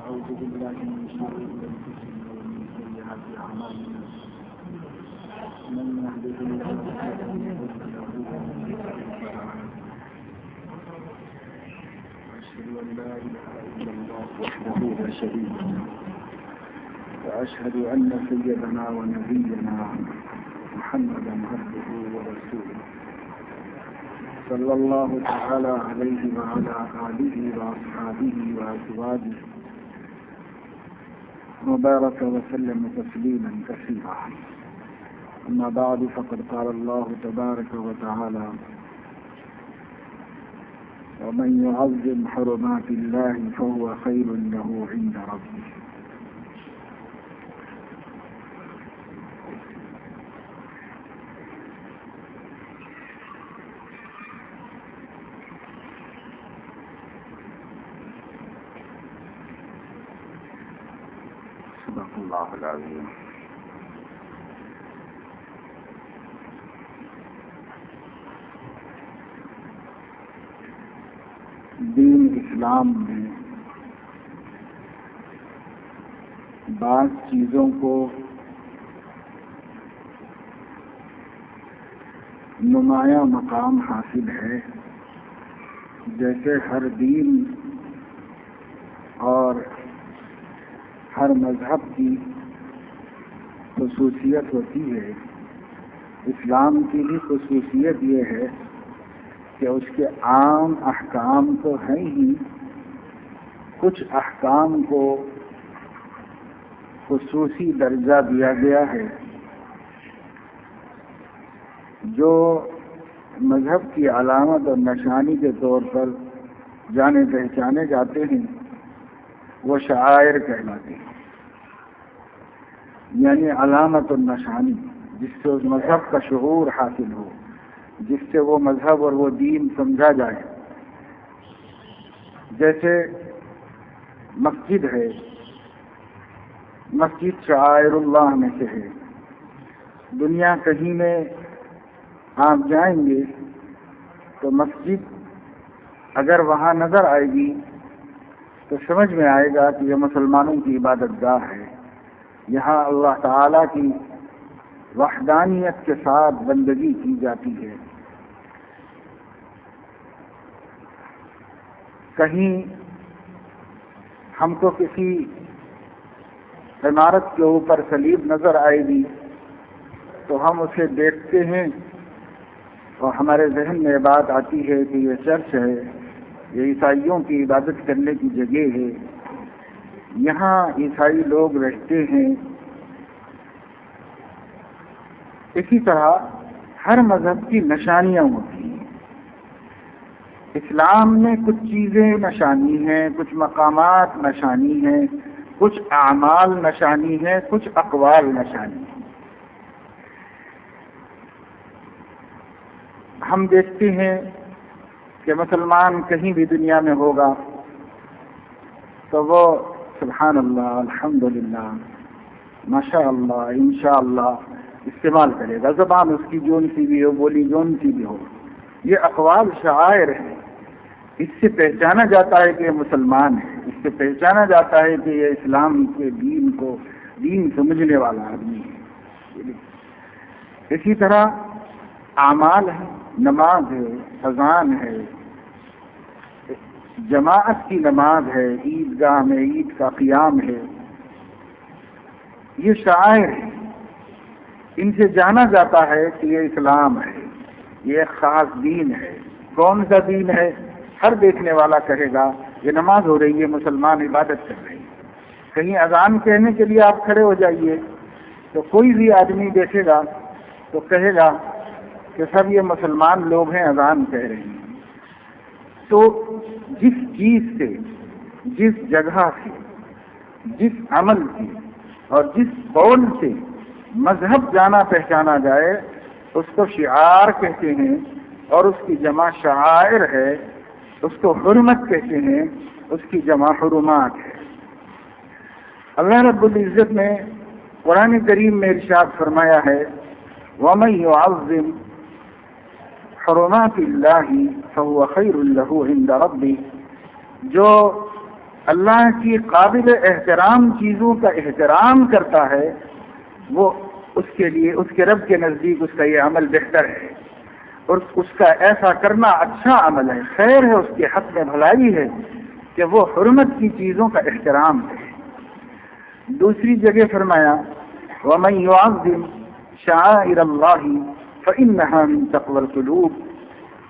ونعوذ بالله من شرور أنفسنا ومن سيئات أعمالنا من يهده الله فلا مضل له ومن يضلل فلا هادي له وأشهد أن لا إله إلا الله وحده لا شريك له وأشهد أن سيدنا ونبينا محمدا عبده ورسوله صلى الله تعالى عليه وعلى آله وأصحابه وأزواجه وبارك وسلم تسليما كثيرا. أما بعد فقد قال الله تبارك وتعالى: ومن يعظم حرمات الله فهو خير له عند ربه. صدق اللہ العظیم. دین اسلام میں بعض چیزوں کو نمایاں مقام حاصل ہے، جیسے ہر دین اور ہر مذہب کی خصوصیت ہوتی ہے. اسلام کی بھی خصوصیت یہ ہے کہ اس کے عام احکام تو ہیں ہی، کچھ احکام کو خصوصی درجہ دیا گیا ہے جو مذہب کی علامت اور نشانی کے طور پر جانے پہچانے جاتے ہیں. وہ شعائر کہلاتے ہیں، یعنی علامت اور نشانی، جس سے اس مذہب کا شعور حاصل ہو، جس سے وہ مذہب اور وہ دین سمجھا جائے. جیسے مسجد ہے، مسجد شعائر اللہ میں سے ہے. دنیا کہیں میں آپ جائیں گے تو مسجد اگر وہاں نظر آئے گی تو سمجھ میں آئے گا کہ یہ مسلمانوں کی عبادت گاہ ہے. یہاں اللہ تعالیٰ کی وحدانیت کے ساتھ بندگی کی جاتی ہے. کہیں ہم کو کسی عمارت کے اوپر صلیب نظر آئے گی تو ہم اسے دیکھتے ہیں اور ہمارے ذہن میں بات آتی ہے کہ یہ چرچ ہے، یہ عیسائیوں کی عبادت کرنے کی جگہ ہے، یہاں عیسائی لوگ رہتے ہیں. اسی طرح ہر مذہب کی نشانیاں ہوتی ہیں. اسلام میں کچھ چیزیں نشانی ہیں، کچھ مقامات نشانی ہیں، کچھ اعمال نشانی ہیں، کچھ اقوال نشانی ہیں. ہم دیکھتے ہیں کہ مسلمان کہیں بھی دنیا میں ہوگا تو وہ سبحان اللہ، الحمدللہ، ماشاء اللہ، انشاءاللہ استعمال کرے گا. زبان اس کی جون سی بھی ہو، بولی جون سی بھی ہو. یہ اقوال شعائر ہیں. اس سے پہچانا جاتا ہے کہ یہ مسلمان ہے، اس سے پہچانا جاتا ہے کہ یہ اسلام کے دین کو دین سمجھنے والا آدمی ہے. اسی طرح اعمال ہے، نماز ہے، اذان ہے، جماعت کی نماز ہے، عیدگاہ میں عید کا قیام ہے. یہ شعائر ہیں. ان سے جانا جاتا ہے کہ یہ اسلام ہے، یہ ایک خاص دین ہے. کون سا دین ہے؟ ہر دیکھنے والا کہے گا یہ نماز ہو رہی ہے، مسلمان عبادت کر رہے ہیں. کہیں اذان کہنے کے لیے آپ کھڑے ہو جائیے تو کوئی بھی آدمی دیکھے گا تو کہے گا کہ سب یہ مسلمان لوگ ہیں، اذان کہہ رہے ہیں. تو جس چیز سے، جس جگہ سے، جس عمل سے اور جس قول سے مذہب جانا پہچانا جائے اس کو شعار کہتے ہیں، اور اس کی جمع شعائر ہے. اس کو حرمت کہتے ہیں، اس کی جمع حرمات ہے. اللہ رب العزت نے قرآن کریم میں ارشاد فرمایا ہے: وَمَن يُعَظِّمْ حُرُمَاتِ اللَّهِ فَهُوَ خَيْرٌ لَهُ عِندَ رَبِّهِ. جو اللہ کی قابل احترام چیزوں کا احترام کرتا ہے، وہ اس کے لیے، اس کے رب کے نزدیک اس کا یہ عمل بہتر ہے، اور اس کا ایسا کرنا اچھا عمل ہے، خیر ہے، اس کے حق میں بھلائی ہے کہ وہ حرمت کی چیزوں کا احترام کرے۔ دوسری جگہ فرمایا وَمَن يُعَظِّمْ شَعَائِرَ اللَّهِ فَإِنَّهَا مِن تَقْوَى الْقُلُوبِ،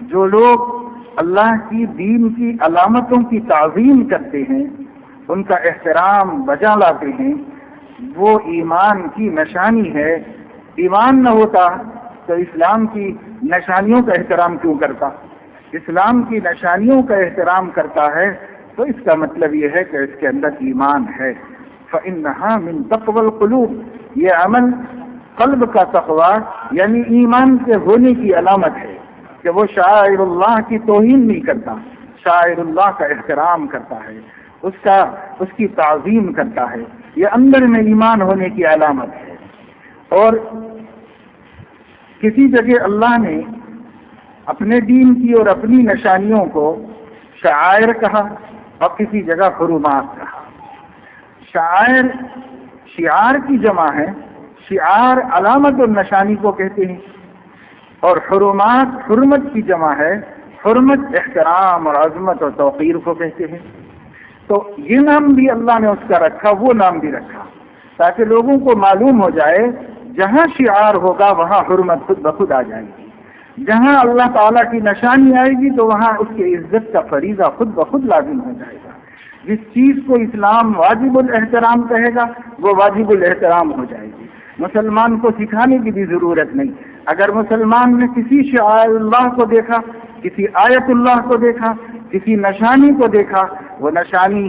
جو لوگ اللہ کی دین کی علامتوں کی تعظیم کرتے ہیں، ان کا احترام بجا لاتے ہیں، وہ ایمان کی نشانی ہے۔ ایمان نہ ہوتا تو اسلام کی نشانیوں کا احترام کیوں کرتا؟ اسلام کی نشانیوں کا احترام کرتا ہے تو اس کا مطلب یہ ہے کہ اس کے اندر ایمان ہے۔ فَإِنَّهَا مِن تَقْوَى الْقُلُوبِ، یہ عمل قلب کا تقوی یعنی ایمان کے ہونے کی علامت ہے کہ وہ شاعر اللہ کی توہین نہیں کرتا، شاعر اللہ کا احترام کرتا ہے، اس کی تعظیم کرتا ہے، یہ اندر میں ایمان ہونے کی علامت ہے۔ اور کسی جگہ اللہ نے اپنے دین کی اور اپنی نشانیوں کو شعائر کہا اور کسی جگہ حرمات کہا۔ شعائر شعار کی جمع ہے، شعار علامت اور نشانی کو کہتے ہیں، اور حرمات حرمت کی جمع ہے، حرمت احترام اور عظمت اور توقیر کو کہتے ہیں۔ تو یہ نام بھی اللہ نے اس کا رکھا، وہ نام بھی رکھا تاکہ لوگوں کو معلوم ہو جائے جہاں شعار ہوگا وہاں حرمت خود بخود آ جائے گی، جہاں اللہ تعالیٰ کی نشانی آئے گی تو وہاں اس کی عزت کا فریضہ خود بخود لازم ہو جائے گا۔ جس چیز کو اسلام واجب الاحترام کہے گا وہ واجب الاحترام ہو جائے گی، مسلمان کو سکھانے کی بھی ضرورت نہیں۔ اگر مسلمان نے کسی شعائر اللہ کو دیکھا، کسی آیت اللہ کو دیکھا، کسی نشانی کو دیکھا، وہ نشانی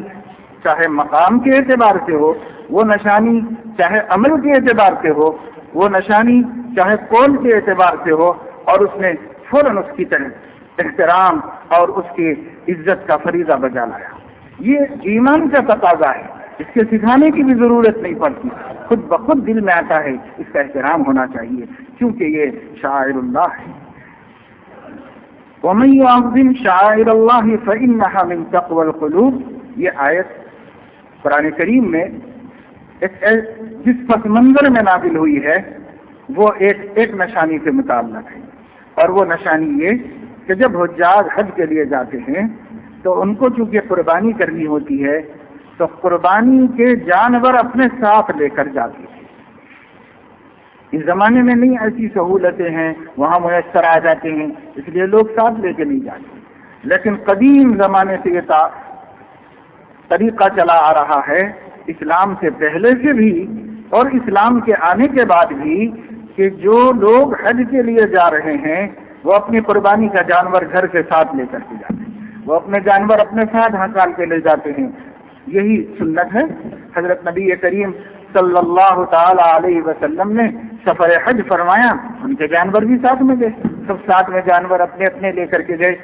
چاہے مقام کے اعتبار سے ہو، وہ نشانی چاہے عمل کے اعتبار سے ہو، وہ نشانی چاہے قول کے اعتبار سے ہو، اور اس نے فوراً اس کی طرح احترام اور اس کی عزت کا فریضہ بجا لایا، یہ ایمان کا تقاضا ہے، اس کے سکھانے کی بھی ضرورت نہیں پڑتی، خود بخود دل میں آتا ہے اس کا احترام ہونا چاہیے کیونکہ یہ شاعر اللہ ہے۔ وَمَن يُعَظِّمْ شَعَائِرَ اللَّهِ فَإِنَّهَا مِن تَقْوَى الْقُلُوبِ، یہ آیت قرآن کریم میں جس پس منظر میں نازل ہوئی ہے وہ ایک نشانی سے متعلق ہے، اور وہ نشانی یہ کہ جب حجاج حج کے لیے جاتے ہیں تو ان کو چونکہ قربانی کرنی ہوتی ہے تو قربانی کے جانور اپنے ساتھ لے کر جاتے ہیں۔ اس زمانے میں نہیں ایسی سہولتیں ہیں، وہاں میسر آ جاتے ہیں، اس لیے لوگ ساتھ لے کے نہیں جاتے، لیکن قدیم زمانے سے یہ طریقہ چلا آ رہا ہے، اسلام سے پہلے سے بھی اور اسلام کے آنے کے بعد بھی، کہ جو لوگ حج کے لیے جا رہے ہیں وہ اپنی قربانی کا جانور گھر کے ساتھ لے کر کے جاتے ہیں، وہ اپنے جانور اپنے ساتھ ہنکال کے لے جاتے ہیں، یہی سنت ہے۔ حضرت نبی کریم صلی اللہ تعالی علیہ وسلم نے سفر حج فرمایا، ان کے جانور بھی ساتھ میں گئے، سب ساتھ میں جانور اپنے اپنے لے کر کے گئے۔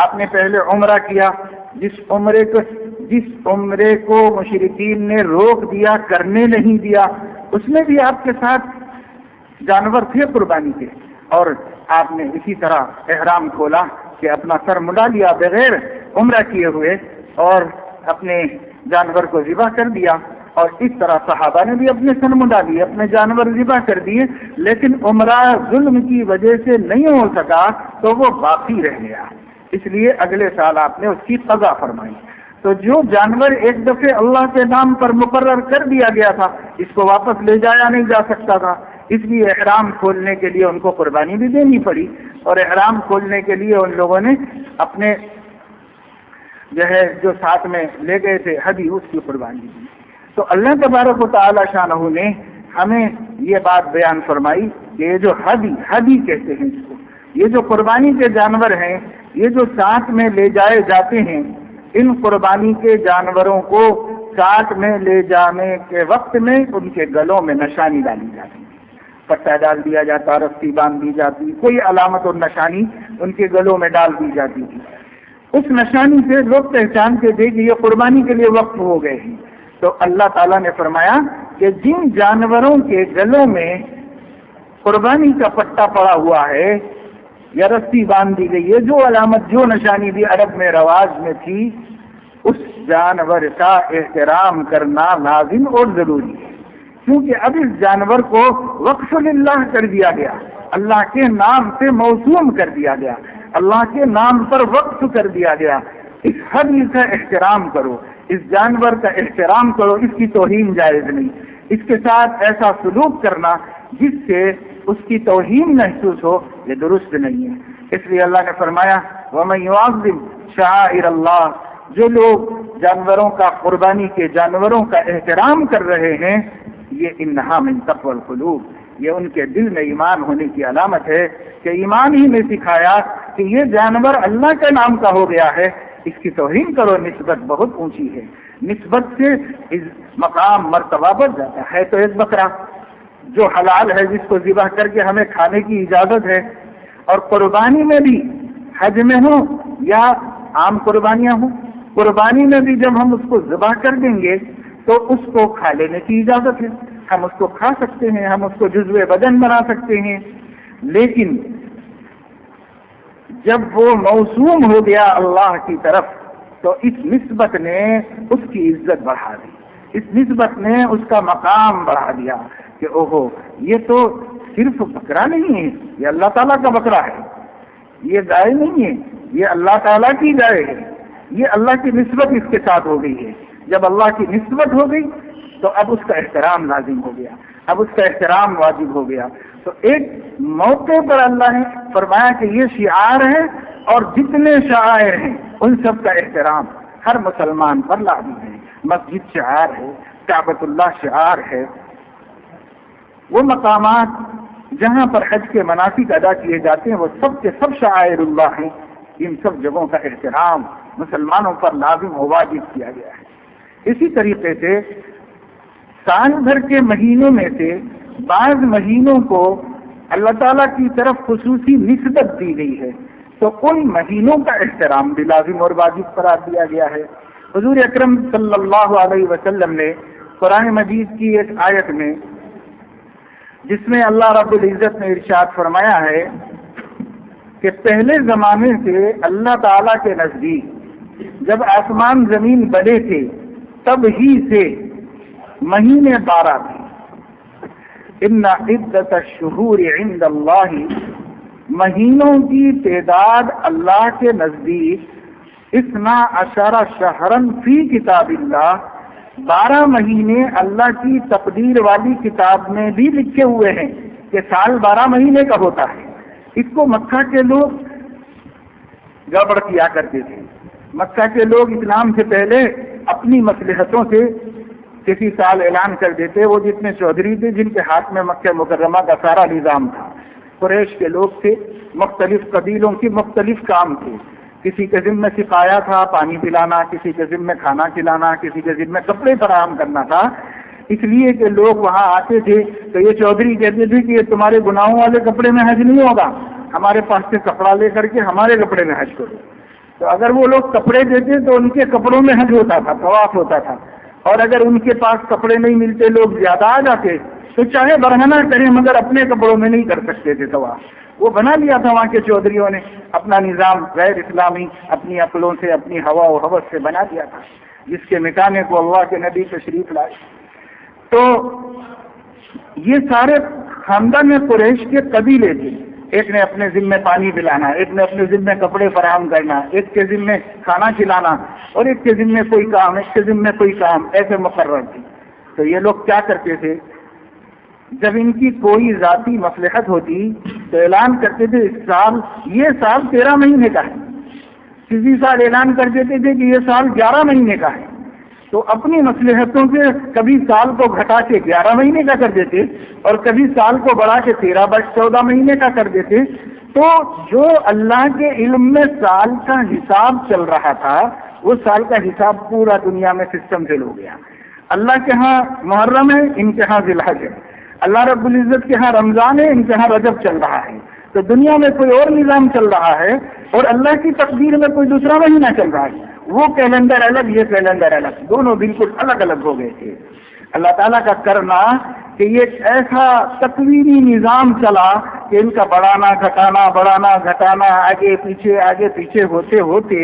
آپ نے پہلے عمرہ کیا، جس عمرے کو مشرکین نے روک دیا، کرنے نہیں دیا، اس میں بھی آپ کے ساتھ جانور تھے قربانی کے، اور آپ نے اسی طرح احرام کھولا کہ اپنا سر مڈا لیا بغیر عمرہ کیے ہوئے اور اپنے جانور کو ذبح کر دیا، اور اس طرح صحابہ نے بھی اپنے سر مڈا لیے، اپنے جانور ذبح کر دیے، لیکن عمرہ ظلم کی وجہ سے نہیں ہو سکا تو وہ باقی رہ گیا، اس لیے اگلے سال آپ نے اس کی قضا فرمائی۔ تو جو جانور ایک دفعہ اللہ کے نام پر مقرر کر دیا گیا تھا اس کو واپس لے جایا نہیں جا سکتا تھا، اس لیے احرام کھولنے کے لیے ان کو قربانی بھی دینی پڑی، اور احرام کھولنے کے لیے ان لوگوں نے اپنے جو ساتھ میں لے گئے تھے ہدی، اس کی قربانی دی۔ تو اللہ تبارک و تعالی شانہ نے ہمیں یہ بات بیان فرمائی کہ یہ جو ہدی کہتے ہیں اس کو، یہ جو قربانی کے جانور ہیں، یہ جو ساتھ میں لے جائے جاتے ہیں، ان قربانی کے جانوروں کو ساتھ میں لے جانے کے وقت میں ان کے گلوں میں نشانی ڈالی جاتی، پٹا ڈال دیا جاتا، رسی باندھ دی جاتی، کوئی علامت اور نشانی ان کے گلوں میں ڈال دی جاتی تھی۔ اس نشانی سے لوگ پہچانتے تھے کہ یہ قربانی کے لیے وقف ہو گئے ہیں۔ تو اللہ تعالیٰ نے فرمایا کہ جن جانوروں کے گلوں میں قربانی کا پٹا پڑا ہوا ہے یا رسی باندھ دی گئی ہے، جو علامت جو نشانی بھی عرب میں رواج میں تھی، اس جانور کا احترام کرنا لازم اور ضروری ہے، کیونکہ اب اس جانور کو وقف للہ کر دیا گیا، اللہ کے نام سے موسوم کر دیا گیا، اللہ کے نام پر وقف کر دیا گیا۔ اس حد کا احترام کرو، اس جانور کا احترام کرو، اس کی توہین جائز نہیں، اس کے ساتھ ایسا سلوک کرنا جس سے اس کی توہین محسوس ہو، یہ درست نہیں ہے۔ اس لیے اللہ نے فرمایا وَمَن يُعَظِّمْ شَعَائِرَ اللَّهِ، جو لوگ جانوروں کا قربانی کے جانوروں کا احترام کر رہے ہیں، یہ انہا من تقوی القلوب، یہ ان کے دل میں ایمان ہونے کی علامت ہے کہ ایمان ہی نے سکھایا کہ یہ جانور اللہ کے نام کا ہو گیا ہے، اس کی توہین کرو، نسبت بہت اونچی ہے، نسبت سے مقام مرتبہ بڑھ جاتا ہے۔ تو ایک بکرا جو حلال ہے، جس کو ذبح کر کے ہمیں کھانے کی اجازت ہے، اور قربانی میں بھی حج میں ہو یا عام قربانیاں ہوں، قربانی میں بھی جب ہم اس کو ذبح کر دیں گے تو اس کو کھا لینے کی اجازت ہے، ہم اس کو کھا سکتے ہیں، ہم اس کو جزو بدن بنا سکتے ہیں، لیکن جب وہ موسوم ہو گیا اللہ کی طرف تو اس نسبت نے اس کی عزت بڑھا دی، اس نسبت نے اس کا مقام بڑھا دیا کہ اوہو یہ تو صرف بکرا نہیں ہے، یہ اللہ تعالیٰ کا بکرا ہے، یہ گائے نہیں ہے، یہ اللہ تعالیٰ کی گائے ہے، یہ اللہ کی نسبت اس کے ساتھ ہو گئی ہے۔ جب اللہ کی نسبت ہو گئی تو اب اس کا احترام لازم ہو گیا، اب اس کا احترام واجب ہو گیا۔ تو ایک موقع پر اللہ نے فرمایا کہ یہ شعار ہے، اور جتنے شعائر ہیں ان سب کا احترام ہر مسلمان پر لازم ہے۔ مسجد شعار ہے، کعبۃ اللہ شعار ہے، وہ مقامات جہاں پر حج کے مناسک ادا کیے جاتے ہیں وہ سب کے سب شعائر اللہ ہیں، ان سب جگہوں کا احترام مسلمانوں پر لازم و واجب کیا گیا ہے۔ اسی طریقے سے سال بھر کے مہینوں میں سے بعض مہینوں کو اللہ تعالیٰ کی طرف خصوصی نسبت دی گئی ہے، تو ان مہینوں کا احترام بھی لازم اور واجب قرار دیا گیا ہے۔ حضور اکرم صلی اللہ علیہ وسلم نے قرآن مجید کی ایک آیت میں، جس میں اللہ رب العزت نے ارشاد فرمایا ہے کہ پہلے زمانے سے اللہ تعالیٰ کے نزدیک جب آسمان زمین بنے تھے تب ہی سے مہینے 12 تھے۔ ان عدت الشہور عند اللہ، مہینوں کی تعداد اللہ کے نزدیک 12 شہرن فی کتاب اللہ، 12 مہینے اللہ کی تقدیر والی کتاب میں بھی لکھے ہوئے ہیں کہ سال 12 مہینے کا ہوتا ہے۔ اس کو مکہ کے لوگ گڑبڑ کیا کرتے تھے، مکہ کے لوگ اسلام سے پہلے اپنی مصلحتوں سے کسی سال اعلان کر دیتے، وہ جتنے چودھری تھے جن کے ہاتھ میں مکہ مکرمہ کا سارا نظام تھا، قریش کے لوگ تھے، مختلف قبیلوں کی مختلف کام تھے، کسی کے ذمہ سقایا تھا پانی پلانا، کسی کے ذمہ کھانا کھلانا، کسی کے ذمہ کپڑے فراہم کرنا تھا، اس لیے کہ لوگ وہاں آتے تھے تو یہ چودھری کہتے تھے کہ یہ تمہارے گناہوں والے کپڑے میں حج نہیں ہوگا، ہمارے پاس سے کپڑا لے کر کے ہمارے کپڑے میں حج کرو۔ تو اگر وہ لوگ کپڑے دیتے تو ان کے کپڑوں میں حج ہوتا تھا، طواف ہوتا تھا، اور اگر ان کے پاس کپڑے نہیں ملتے، لوگ زیادہ آ جاتے تو چاہے برہنہ کریں مگر اپنے کپڑوں میں نہیں کر سکتے تھے طواف۔ وہ بنا لیا تھا وہاں کے چودھریوں نے اپنا نظام غیر اسلامی، اپنی عقلوں سے، اپنی ہوا و ہوس سے بنا دیا تھا، جس کے مٹانے کو اللہ کے نبی تشریف لائے۔ تو یہ سارے خاندان میں قریش کے قبیلے تھے، ایک نے اپنے ذمے پانی پلانا، ایک نے اپنے ذمے کپڑے فراہم کرنا، ایک کے ذمے کھانا کھلانا، اور ایک کے ذمے کوئی کام، ایک کے ذمے کوئی کام، ایسے مقرر تھی۔ تو یہ لوگ کیا کرتے تھے، جب ان کی کوئی ذاتی مصلحت ہوتی تو اعلان کرتے تھے اس سال یہ سال 13 مہینے کا ہے، کسی سال اعلان کر دیتے تھے کہ یہ سال 11 مہینے کا ہے، تو اپنی مصلحتوں سے کبھی سال کو گھٹا کے 11 مہینے کا کر دیتے اور کبھی سال کو بڑھا کے 13-14 مہینے کا کر دیتے۔ تو جو اللہ کے علم میں سال کا حساب چل رہا تھا وہ سال کا حساب پورا دنیا میں سسٹم فیل ہو گیا۔ اللہ کے ہاں محرم ہے، ان کے ہاں ذی الحج ہے، اللہ رب العزت کے ہاں رمضان ہے، ان کے ہاں رجب چل رہا ہے، تو دنیا میں کوئی اور نظام چل رہا ہے اور اللہ کی تقدیر میں کوئی دوسرا مہینہ چل رہا ہے، وہ کیلنڈر الگ، یہ کیلنڈر الگ، دونوں بالکل الگ الگ ہو گئے تھے۔ اللہ تعالیٰ کا کرنا کہ یہ ایسا تقویری نظام چلا کہ ان کا بڑھانا گھٹانا آگے پیچھے ہوتے ہوتے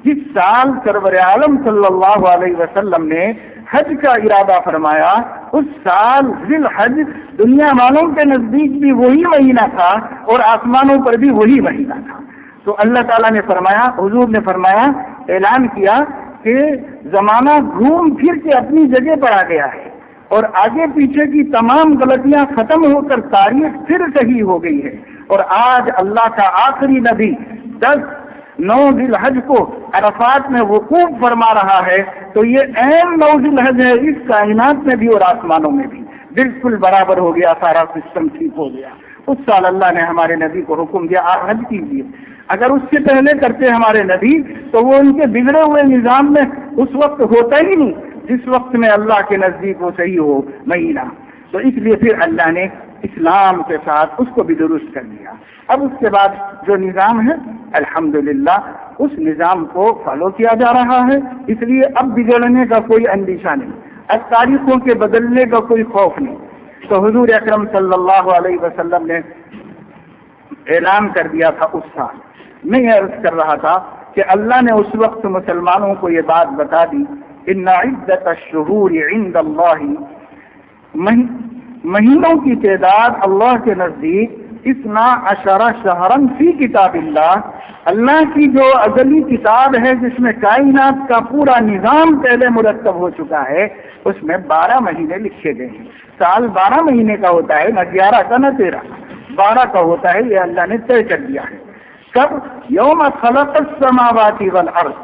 جس سال سرور عالم صلی اللہ علیہ وسلم نے حج کا ارادہ فرمایا، اس سال ذی الحج دنیا والوں کے نزدیک بھی وہی مہینہ تھا اور آسمانوں پر بھی وہی مہینہ تھا۔ تو اللہ تعالیٰ نے فرمایا، حضور نے فرمایا، اعلان کیا کہ زمانہ گھوم پھر کے اپنی جگہ پر آ گیا ہے اور آگے پیچھے کی تمام غلطیاں ختم ہو کر تاریخ پھر صحیح ہو گئی ہے، اور آج اللہ کا آخری نبی 9 ذی الحج کو عرفات میں وقوف فرما رہا ہے، تو یہ عین 9 ذی الحج ہے، اس کائنات میں بھی اور آسمانوں میں بھی بالکل برابر ہو گیا، سارا سسٹم ٹھیک ہو گیا۔ اس سال اللہ نے ہمارے نبی کو حکم دیا آپ حج کیجیے۔ اگر اس سے پہلے کرتے ہمارے نبی تو وہ ان کے بگڑے ہوئے نظام میں اس وقت ہوتا ہی نہیں جس وقت میں اللہ کے نزدیک وہ صحیح ہو مہینہ۔ تو اس لیے پھر اللہ نے اسلام کے ساتھ اس کو بھی درست کر دیا۔ اب اس کے بعد جو نظام ہے الحمدللہ اس نظام کو فالو کیا جا رہا ہے، اس لیے اب بگڑنے کا کوئی اندیشہ نہیں، اب تاریخوں کے بدلنے کا کوئی خوف نہیں۔ تو حضور اکرم صلی اللہ علیہ وسلم نے اعلان کر دیا تھا اس سال، میں یہ عرض کر رہا تھا کہ اللہ نے اس وقت مسلمانوں کو یہ بات بتا دی، ان عدت الشہور عند اللہ، مہینوں کی تعداد اللہ کے نزدیک 12 شہرا فی کتاب اللہ کی جو ازلی کتاب ہے جس میں کائنات کا پورا نظام پہلے مرتب ہو چکا ہے، اس میں 12 مہینے لکھے گئے ہیں۔ سال 12 مہینے کا ہوتا ہے، نہ 11 کا نہ 13، 12 کا ہوتا ہے، یہ اللہ نے طے کر دیا ہے۔ کب؟ یوم خلق السماوات والارض،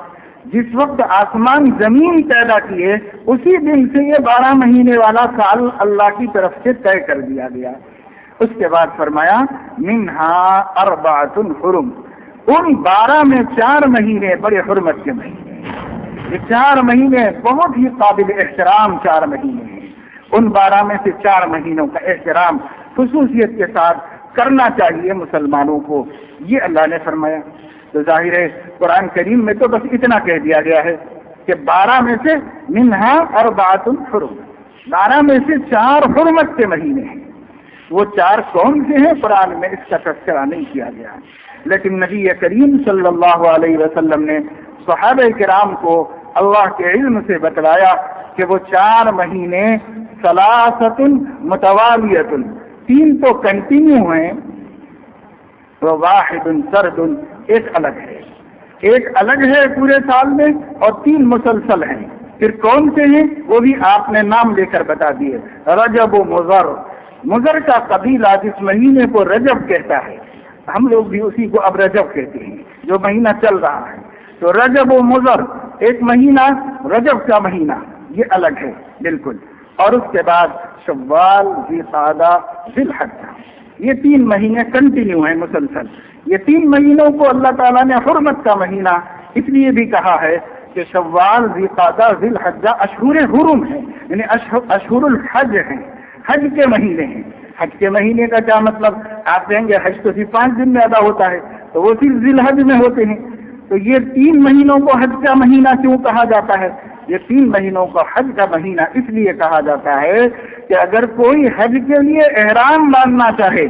جس وقت آسمان زمین پیدا کیے اسی دن سے یہ 12 مہینے والا سال اللہ کی طرف سے طے کر دیا گیا۔ اس کے بعد فرمایا منہا 4 حرم، ان 12 میں 4 مہینے بڑے حرمت کے مہینے، یہ 4 مہینے بہت ہی قابل احترام 4 مہینے ہیں۔ ان 12 میں سے 4 مہینوں کا احترام خصوصیت کے ساتھ کرنا چاہیے مسلمانوں کو، یہ اللہ نے فرمایا۔ تو ظاہر ہے قرآن کریم میں تو بس اتنا کہہ دیا گیا ہے کہ 12 میں سے منہا 4 حرم، 12 میں سے 4 حرمت کے مہینے ہیں۔ وہ 4 کون سے ہیں قرآن میں اس کا تذکرہ نہیں کیا گیا، لیکن نبی کریم صلی اللہ علیہ وسلم نے صحابہ کرام کو اللہ کے علم سے بتلایا کہ وہ 4 مہینے 3 متوالیۃ، 3 تو کنٹینیو ہیں، تو 1 سرد، ایک الگ ہے، ایک الگ ہے پورے سال میں، اور 3 مسلسل ہیں۔ پھر کون سے ہیں وہ بھی آپ نے نام لے کر بتا دیے، رجب و مضر، مضر کا قبیلہ جس مہینے کو رجب کہتا ہے، ہم لوگ بھی اسی کو اب رجب کہتے ہیں جو مہینہ چل رہا ہے۔ تو رجب و مضر ایک مہینہ، رجب کا مہینہ یہ الگ ہے بالکل، اور اس کے بعد شوال، ذی القعدہ، ذی الحجہ، یہ 3 مہینے کنٹینیو ہیں مسلسل۔ یہ 3 مہینوں کو اللہ تعالیٰ نے حرمت کا مہینہ اس لیے بھی کہا ہے کہ شوال، ذی القعدہ، ذی الحجہ اشہر حرم ہیں، یعنی اشہر الحج ہیں، حج کے مہینے ہیں۔ حج کے مہینے کا کیا مطلب؟ آپ کہیں گے حج تو صرف 5 دن میں ادا ہوتا ہے، تو وہ صرف ذی الحج میں ہوتے ہیں۔ تو یہ 3 مہینوں کو حج کا مہینہ کیوں کہا جاتا ہے؟ یہ 3 مہینوں کو حج کا مہینہ اس لیے کہا جاتا ہے کہ اگر کوئی حج کے لیے احرام باندھنا چاہے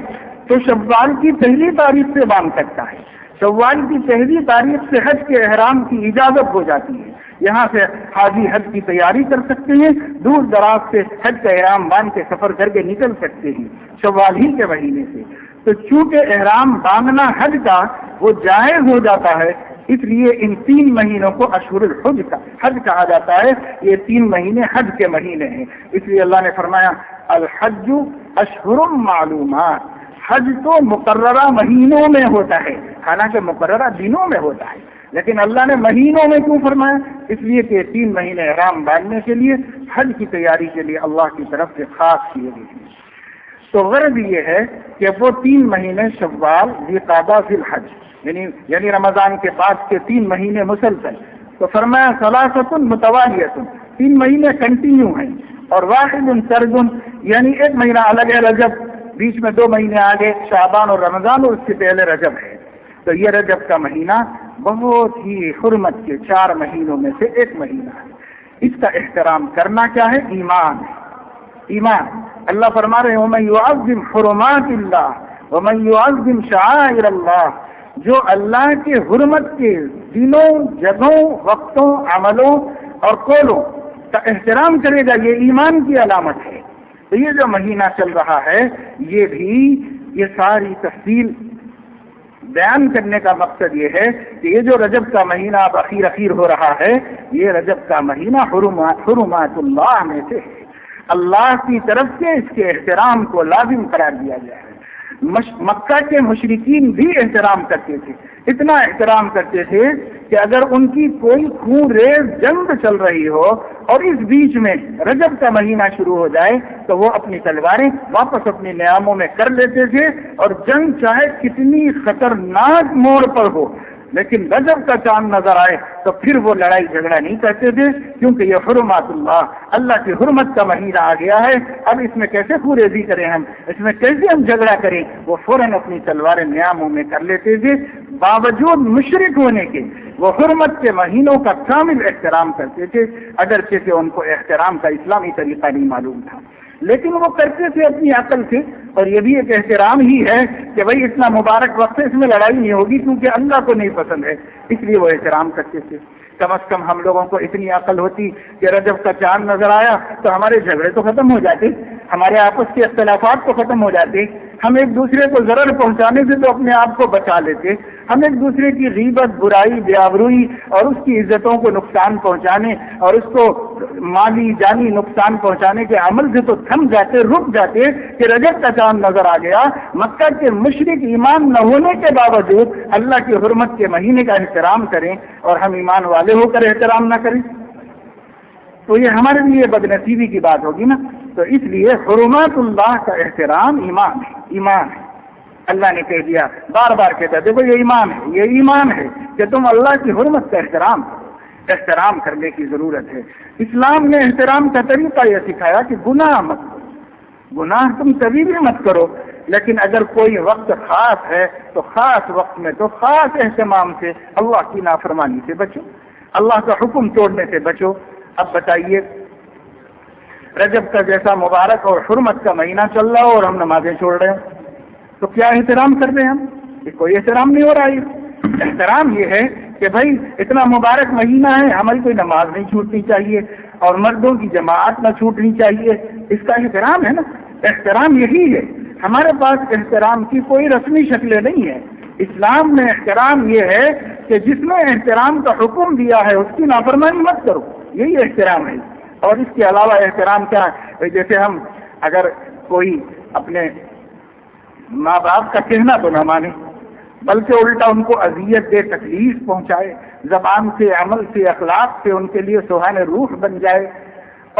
تو شوال کی 1 تاریخ سے باندھ سکتا ہے۔ شوال کی 1 تاریخ سے حج کے احرام کی اجازت ہو جاتی ہے، یہاں سے حاجی حج کی تیاری کر سکتے ہیں، دور دراز سے حج کا احرام باندھ کے سفر کر کے نکل سکتے ہیں شوال ہی کے مہینے سے۔ تو چونکہ احرام باندھنا حج کا وہ جائز ہو جاتا ہے، اس لیے ان 3 مہینوں کو اشہر الحج کا حج کہا جاتا ہے۔ یہ 3 مہینے حج کے مہینے ہیں، اس لیے اللہ نے فرمایا الحج اشہر معلومات، حج تو مقررہ مہینوں میں ہوتا ہے، حالانکہ مقررہ دنوں میں ہوتا ہے، لیکن اللہ نے مہینوں میں کیوں فرمایا؟ اس لیے کہ 3 مہینے احرام باندھنے کے لیے، حج کی تیاری کے لیے اللہ کی طرف سے خاص کیے گئے ہیں۔ تو غرض یہ ہے کہ وہ 3 مہینے شوال، ذی القعدہ، ذی الحج، یعنی رمضان کے بعد کے 3 مہینے مسلسل۔ تو فرمایا 3 متوالیۃ، 3 مہینے کنٹینیو ہیں، اور 1 سرد، یعنی ایک مہینہ الگ ہے رجب، بیچ میں 2 مہینے آگے شعبان اور رمضان، اور اس سے پہلے رجب ہے۔ تو یہ رجب کا مہینہ بہت ہی حرمت کے 4 مہینوں میں سے ایک مہینہ ہے۔ اس کا احترام کرنا کیا ہے؟ ایمان ہے، ایمان۔ اللہ فرما رہے ہیں وَمَن يُعَظِّمْ حُرُمَاتِ اللَّهِ وَمَن يُعَظِّمْ شَعَائِرَ اللَّهِ، جو اللہ کے حرمت کے دنوں، جگہوں، وقتوں، عملوں اور قولوں کا احترام کرے گا، یہ ایمان کی علامت ہے۔ تو یہ جو مہینہ چل رہا ہے، یہ ساری تفصیل بیان کرنے کا مقصد یہ ہے کہ یہ جو رجب کا مہینہ اب اخیر ہو رہا ہے، یہ رجب کا مہینہ حرمات اللہ میں سے ہے۔ اللہ کی طرف سے اس کے احترام کو لازم قرار دیا گیا ہے۔ مکہ کے مشرکین بھی احترام کرتے تھے، اتنا احترام کرتے تھے کہ اگر ان کی کوئی خون ریز جنگ چل رہی ہو اور اس بیچ میں رجب کا مہینہ شروع ہو جائے تو وہ اپنی تلواریں واپس اپنی نیاموں میں کر لیتے تھے، اور جنگ چاہے کتنی خطرناک موڑ پر ہو، لیکن رجب کا چاند نظر آئے تو پھر وہ لڑائی جھگڑا نہیں کرتے تھے، کیونکہ یہ حرمات اللہ کی حرمت کا مہینہ آ گیا ہے۔ اب اس میں کیسے خوریزی کریں، ہم اس میں کیسے ہم جھگڑا کریں؟ وہ فوراً اپنی تلواریں نیاموں میں کر لیتے تھے، باوجود مشرک ہونے کے وہ حرمت کے مہینوں کا کامل احترام کرتے تھے، اگرچہ کہ ان کو احترام کا اسلامی طریقہ نہیں معلوم تھا، لیکن وہ کرتے تھے اپنی عقل سے۔ اور یہ بھی ایک احترام ہی ہے کہ بھائی اتنا مبارک وقت ہے، اس میں لڑائی نہیں ہوگی کیونکہ اللہ کو نہیں پسند ہے، اس لیے وہ احترام کرتے تھے۔ کم از کم ہم لوگوں کو اتنی عقل ہوتی کہ رجب کا چاند نظر آیا تو ہمارے جھگڑے تو ختم ہو جاتے، ہمارے آپس کے اختلافات تو ختم ہو جاتے، ہم ایک دوسرے کو ضرر پہنچانے سے تو اپنے آپ کو بچا لیتے، ہم ایک دوسرے کی غیبت، برائی، بے آبروئی اور اس کی عزتوں کو نقصان پہنچانے اور اس کو مالی جانی نقصان پہنچانے کے عمل سے تو تھم جاتے، رک جاتے کہ رجب کا چاند نظر آ گیا۔ مکہ کے مشرک ایمان نہ ہونے کے باوجود اللہ کی حرمت کے مہینے کا احترام کریں اور ہم ایمان والے ہو کر احترام نہ کریں تو یہ ہمارے لیے بدنصیبی کی بات ہوگی نا۔ تو اس لیے حرمات اللہ کا احترام ایمان ہے۔ اللہ نے کہہ دیا، بار بار کہتا ہے، دیکھو یہ ایمان ہے کہ تم اللہ کی حرمت کا احترام کرنے کی ضرورت ہے۔ اسلام نے احترام کا طریقہ یہ سکھایا کہ گناہ مت کرو، گناہ تم کبھی بھی مت کرو، لیکن اگر کوئی وقت خاص ہے تو خاص وقت میں تو خاص اہتمام سے اللہ کی نافرمانی سے بچو، اللہ کا حکم توڑنے سے بچو۔ اب بتائیے، رجب کا جیسا مبارک اور حرمت کا مہینہ چل رہا ہو اور ہم نمازیں چھوڑ رہے ہیں تو کیا احترام کر رہے ہیں ہم؟ یہ کوئی احترام نہیں ہو رہا ہے۔ احترام یہ ہے کہ بھائی اتنا مبارک مہینہ ہے، ہماری کوئی نماز نہیں چھوٹنی چاہیے اور مردوں کی جماعت نہ چھوٹنی چاہیے، اس کا احترام ہے نا۔ احترام یہی ہے، ہمارے پاس احترام کی کوئی رسمی شکلیں نہیں ہے۔ اسلام میں احترام یہ ہے کہ جس نے احترام کا حکم دیا ہے اس کی نافرمانی مت کرو، یہی احترام ہے۔ اور اس کے علاوہ احترام کیا ہے؟ جیسے ہم اگر کوئی اپنے ماں باپ کا کہنا تو نہ مانے بلکہ الٹا ان کو اذیت دے، تکلیف پہنچائے، زبان سے، عمل سے، اخلاق سے ان کے لیے سوہان روح بن جائے،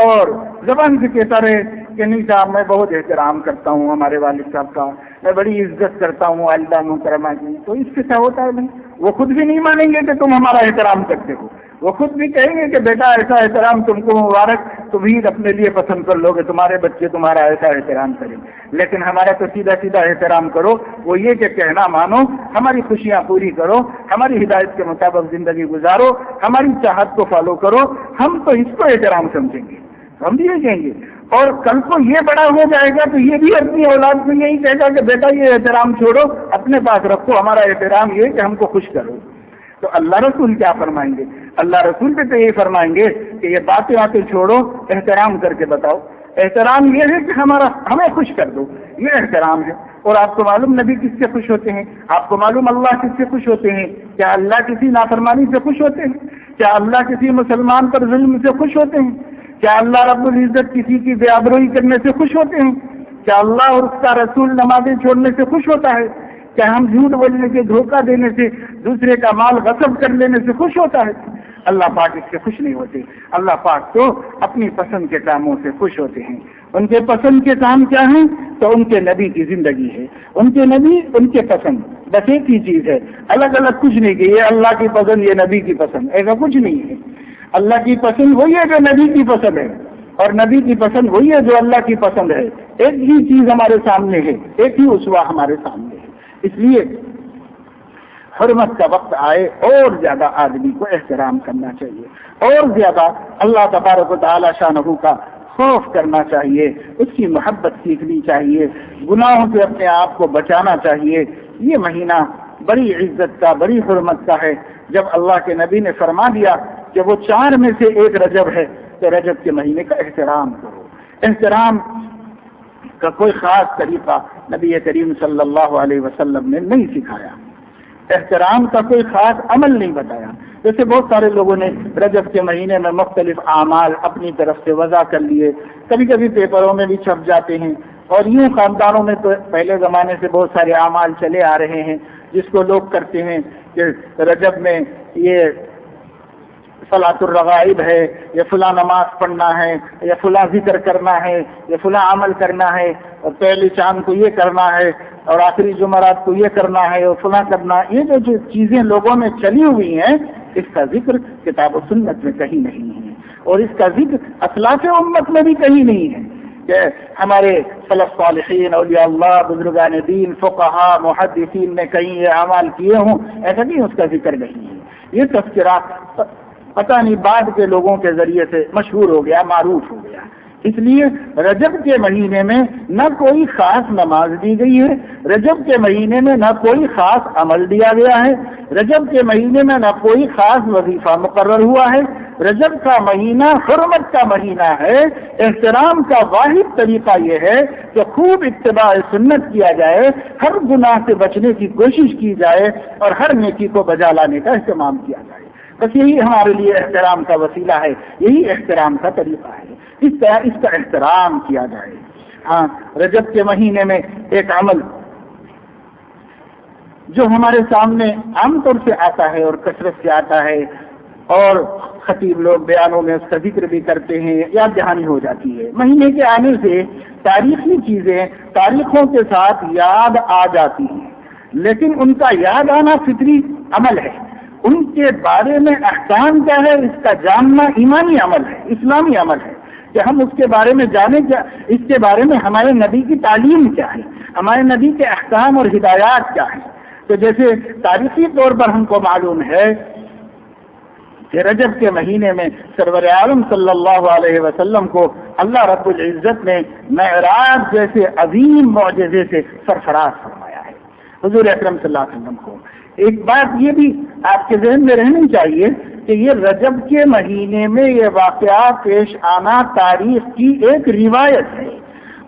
اور زبان سے کہتا رہے کہ نہیں صاحب میں بہت احترام کرتا ہوں ہمارے والد صاحب کا، میں بڑی عزت کرتا ہوں والدہ محترمہ کی، تو اس سے کیا ہوتا ہے نہیں؟ وہ خود بھی نہیں مانیں گے کہ تم ہمارا احترام کرتے ہو، وہ خود بھی کہیں گے کہ بیٹا ایسا احترام تم کو مبارک، تم ہی اپنے لیے پسند کر لو گے، تمہارے بچے تمہارا ایسا احترام کریں۔ لیکن ہمارا تو سیدھا سیدھا احترام کرو، وہ یہ کہ کہنا مانو، ہماری خوشیاں پوری کرو، ہماری ہدایت کے مطابق زندگی گزارو، ہماری چاہت کو فالو کرو، ہم تو اس کو احترام سمجھیں گے، ہم بھی یہ کہیں گے۔ اور کل کو یہ بڑا ہو جائے گا تو یہ بھی اپنی اولاد کو یہی کہے گا کہ بیٹا یہ احترام چھوڑو، اپنے پاس رکھو، ہمارا احترام یہ کہ ہم کو خوش کرو۔ تو اللہ رسول کیا فرمائیں گے؟ اللہ رسول بھی تو یہ فرمائیں گے کہ یہ باتیں چھوڑو، احترام کر کے بتاؤ۔ احترام یہ ہے کہ ہمیں خوش کر دو، یہ احترام ہے۔ اور آپ کو معلوم نبی کس سے خوش ہوتے ہیں؟ آپ کو معلوم اللہ کس سے خوش ہوتے ہیں؟ کیا اللہ کسی نافرمانی سے خوش ہوتے ہیں؟ کیا اللہ کسی مسلمان پر ظلم سے خوش ہوتے ہیں؟ کیا اللہ رب العزت کسی کی بے آبروئی کرنے سے خوش ہوتے ہیں؟ کیا اللہ اور اس کا رسول نمازیں چھوڑنے سے خوش ہوتا ہے؟ کیا ہم جھوٹ بولنے سے، دھوکہ دینے سے، دوسرے کا مال غصب کر لینے سے خوش ہوتا ہے؟ اللہ پاک اس سے خوش نہیں ہوتے۔ اللہ پاک تو اپنی پسند کے کاموں سے خوش ہوتے ہیں۔ ان کے پسند کے کام کیا ہیں؟ تو ان کے نبی کی زندگی ہے، ان کے نبی، ان کے پسند، بس ایک ہی چیز ہے، الگ الگ کچھ نہیں کہ یہ اللہ کی پسند، یہ نبی کی پسند، ایسا کچھ نہیں ہے۔ اللہ کی پسند وہی ہے جو نبی کی پسند ہے، اور نبی کی پسند وہی ہے جو اللہ کی پسند ہے۔ ایک ہی چیز ہمارے سامنے ہے، ایک ہی اسوہ ہمارے سامنے ہے۔ اس لیے حرمت کا وقت آئے اور زیادہ آدمی کو احترام کرنا چاہیے، اور زیادہ اللہ تبارک و تعالی شانہ کا خوف کرنا چاہیے، اس کی محبت سیکھنی چاہیے، گناہوں سے اپنے آپ کو بچانا چاہیے۔ یہ مہینہ بڑی عزت کا، بڑی حرمت کا ہے۔ جب اللہ کے نبی نے فرما دیا کہ وہ 4 میں سے ایک رجب ہے تو رجب کے مہینے کا احترام کرو۔ احترام کا کوئی خاص طریقہ نبی کریم صلی اللہ علیہ وسلم نے نہیں سکھایا، احترام کا کوئی خاص عمل نہیں بتایا۔ جیسے بہت سارے لوگوں نے رجب کے مہینے میں مختلف اعمال اپنی طرف سے وضع کر لیے، کبھی کبھی پیپروں میں بھی چھپ جاتے ہیں، اور یوں خاندانوں میں تو پہلے زمانے سے بہت سارے اعمال چلے آ رہے ہیں جس کو لوگ کرتے ہیں کہ رجب میں یہ صلاۃ الرغائب ہے، یا فلاں نماز پڑھنا ہے، یا فلاں ذکر کرنا ہے، یا فلاں عمل کرنا ہے، اور پہلی چاند کو یہ کرنا ہے، اور آخری جمعرات کو یہ کرنا ہے، اور فلاں کرنا۔ یہ جو چیزیں لوگوں میں چلی ہوئی ہیں، اس کا ذکر کتاب و سنت میں کہیں نہیں ہے، اور اس کا ذکر اسلاف امت میں بھی کہیں نہیں ہے کہ ہمارے سلف صالحین، اولیاء اللہ، بزرگان دین، فقہا، محدثین نے کہیں یہ اعمال کیے ہوں، ایسا نہیں، اس کا ذکر نہیں ہے۔ یہ تذکرہ پتہ نہیں بعد کے لوگوں کے ذریعے سے مشہور ہو گیا، معروف ہو گیا۔ اس لیے رجب کے مہینے میں نہ کوئی خاص نماز دی گئی ہے، رجب کے مہینے میں نہ کوئی خاص عمل دیا گیا ہے، رجب کے مہینے میں نہ کوئی خاص وظیفہ مقرر ہوا ہے۔ رجب کا مہینہ حرمت کا مہینہ ہے۔ احترام کا واحد طریقہ یہ ہے کہ خوب اتباع سنت کیا جائے، ہر گناہ سے بچنے کی کوشش کی جائے، اور ہر نیکی کو بجا لانے کا اہتمام کیا جائے۔ بس یہی ہمارے لیے احترام کا وسیلہ ہے، یہی احترام کا طریقہ ہے، اس طرح اس کا احترام کیا جائے۔ ہاں، رجب کے مہینے میں ایک عمل جو ہمارے سامنے عام طور سے آتا ہے اور کثرت سے آتا ہے، اور خطیب لوگ بیانوں میں اس کا ذکر بھی کرتے ہیں، یاد دہانی ہو جاتی ہے۔ مہینے کے آنے سے تاریخی چیزیں تاریخوں کے ساتھ یاد آ جاتی ہیں، لیکن ان کا یاد آنا فطری عمل ہے۔ ان کے بارے میں احکام کیا ہے، اس کا جاننا ایمانی عمل ہے، اسلامی عمل ہے، کہ ہم اس کے بارے میں جانیں، کیا اس کے بارے میں ہمارے نبی کی تعلیم کیا ہے، ہمارے نبی کے احکام اور ہدایات کیا ہیں۔ تو جیسے تاریخی طور پر ہم کو معلوم ہے کہ رجب کے مہینے میں سرور عالم صلی اللہ علیہ وسلم کو اللہ رب العزت نے معراج جیسے عظیم معجزے سے سرفراز فرمایا ہے، حضور اکرم صلی اللہ علیہ وسلم کو۔ ایک بات یہ بھی آپ کے ذہن میں رہنی چاہیے کہ یہ رجب کے مہینے میں یہ واقعہ پیش آنا تاریخ کی ایک روایت ہے،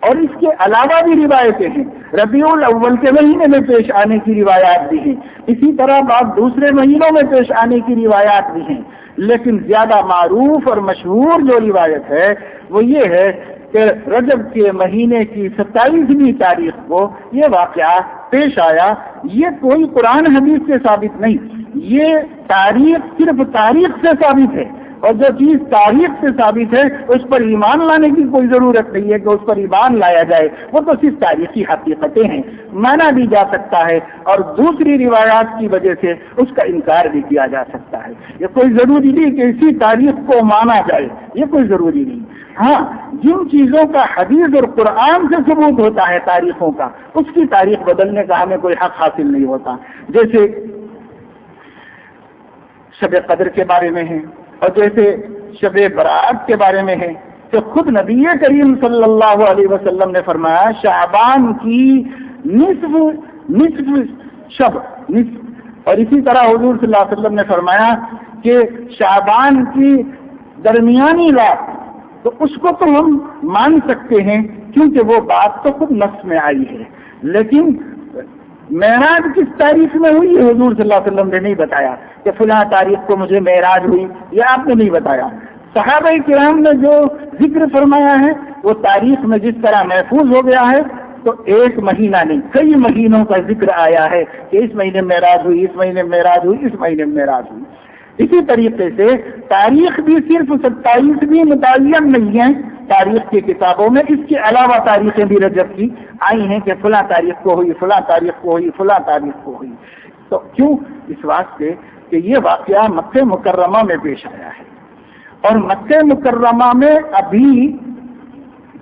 اور اس کے علاوہ بھی روایتیں ہیں۔ ربیع الاول کے مہینے میں پیش آنے کی روایات بھی ہیں، اسی طرح بعض دوسرے مہینوں میں پیش آنے کی روایات بھی ہیں، لیکن زیادہ معروف اور مشہور جو روایت ہے وہ یہ ہے کہ رجب کے مہینے کی 27ویں تاریخ کو یہ واقعہ پیش آیا۔ یہ کوئی قرآن حدیث سے ثابت نہیں، یہ تاریخ صرف تاریخ سے ثابت ہے، اور جو چیز تاریخ سے ثابت ہے اس پر ایمان لانے کی کوئی ضرورت نہیں ہے کہ اس پر ایمان لایا جائے، وہ تو صرف تاریخی حقیقتیں ہیں، مانا بھی جا سکتا ہے، اور دوسری روایات کی وجہ سے اس کا انکار بھی کیا جا سکتا ہے۔ یہ کوئی ضروری نہیں کہ اسی تاریخ کو مانا جائے، یہ کوئی ضروری نہیں۔ ہاں، جن چیزوں کا حدیث اور قرآن سے ثبوت ہوتا ہے تاریخوں کا، اس کی تاریخ بدلنے کا ہمیں کوئی حق حاصل نہیں ہوتا۔ جیسے شب قدر کے بارے میں ہے، اور جیسے شب برات کے بارے میں ہے، تو خود نبی کریم صلی اللہ علیہ وسلم نے فرمایا شعبان کی نصف شب، اور اسی طرح حضور صلی اللہ علیہ وسلم نے فرمایا کہ شعبان کی درمیانی رات، تو اس کو تو ہم مان سکتے ہیں کیونکہ وہ بات تو خود نص میں آئی ہے، لیکن معراج کس تاریخ میں ہوئی ہے حضور صلی اللہ علیہ وسلم نے نہیں بتایا کہ فلاں تاریخ کو مجھے معراج ہوئی، یہ آپ نے نہیں بتایا۔ صحابہ کرام نے جو ذکر فرمایا ہے وہ تاریخ میں جس طرح محفوظ ہو گیا ہے، تو ایک مہینہ نہیں کئی مہینوں کا ذکر آیا ہے کہ اس مہینے میں معراج ہوئی، اس مہینے میں معراج ہوئی، اس مہینے میں معراج ہوئی۔ اسی طریقے سے تاریخ بھی صرف 27ویں متعین نہیں ہے تاریخ کی کتابوں میں، اس کے علاوہ تاریخیں بھی رجب کی آئی ہیں کہ فلاں تاریخ کو ہوئی، فلاں تاریخ کو ہوئی، فلاں تاریخ کو ہوئی۔ تو کیوں؟ اس واسطے کہ یہ واقعہ مکہ مکرمہ میں پیش آیا ہے، اور مکہ مکرمہ میں ابھی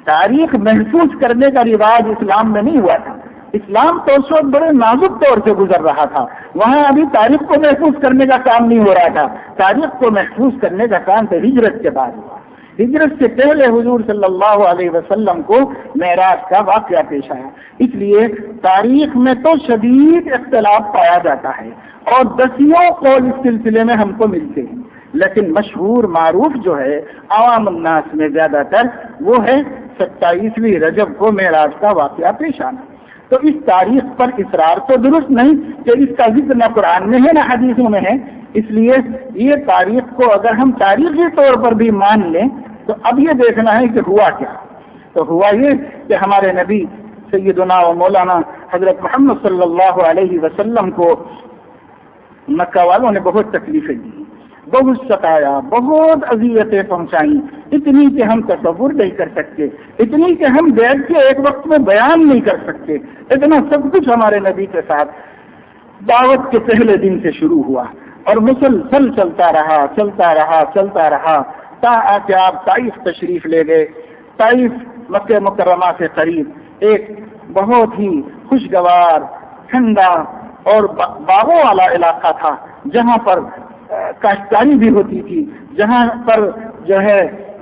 تاریخ محفوظ کرنے کا رواج اسلام میں نہیں ہوا تھا۔ اسلام تو اس وقت بڑے نازک طور سے گزر رہا تھا، وہاں ابھی تاریخ کو محفوظ کرنے کا کام نہیں ہو رہا تھا، تاریخ کو محفوظ کرنے کا کام تو ہجرت کے بعد ہوا۔ ہجرت سے پہلے حضور صلی اللہ علیہ وسلم کو معراج کا واقعہ پیش آیا. اس لیے تاریخ میں تو شدید اختلاف پایا جاتا ہے اور دسیوں قول اس سلسلے میں ہم کو ملتے ہیں، لیکن مشہور معروف جو ہے عوام الناس میں زیادہ تر وہ ہے 27ویں رجب کو معراج کا واقعہ پیش آنا. تو اس تاریخ پر اصرار تو درست نہیں کہ اس کا ذکر نہ قرآن میں ہے نہ حدیثوں میں ہے. اس لیے یہ تاریخ کو اگر ہم تاریخی طور پر بھی مان لیں تو اب یہ دیکھنا ہے کہ ہوا کیا. تو ہوا یہ کہ ہمارے نبی سیدنا و مولانا حضرت محمد صلی اللہ علیہ وسلم کو مکہ والوں نے بہت تکلیفیں دی، بہت ستایا، بہت اذیتیں پہنچائیں، اتنی کہ ہم تصور نہیں کر سکتے، اتنی کہ ہم بیٹھ کے ایک وقت میں بیان نہیں کر سکتے. اتنا سب کچھ ہمارے نبی کے ساتھ دعوت کے پہلے دن سے شروع ہوا اور مسلسل چلتا رہا تا کہ آپ طائف تشریف لے گئے. طائف مکہ مکرمہ سے قریب ایک بہت ہی خوشگوار، ٹھنڈا اور باغوں والا علاقہ تھا، جہاں پر کاشتکاری بھی ہوتی تھی، جہاں پر جو ہے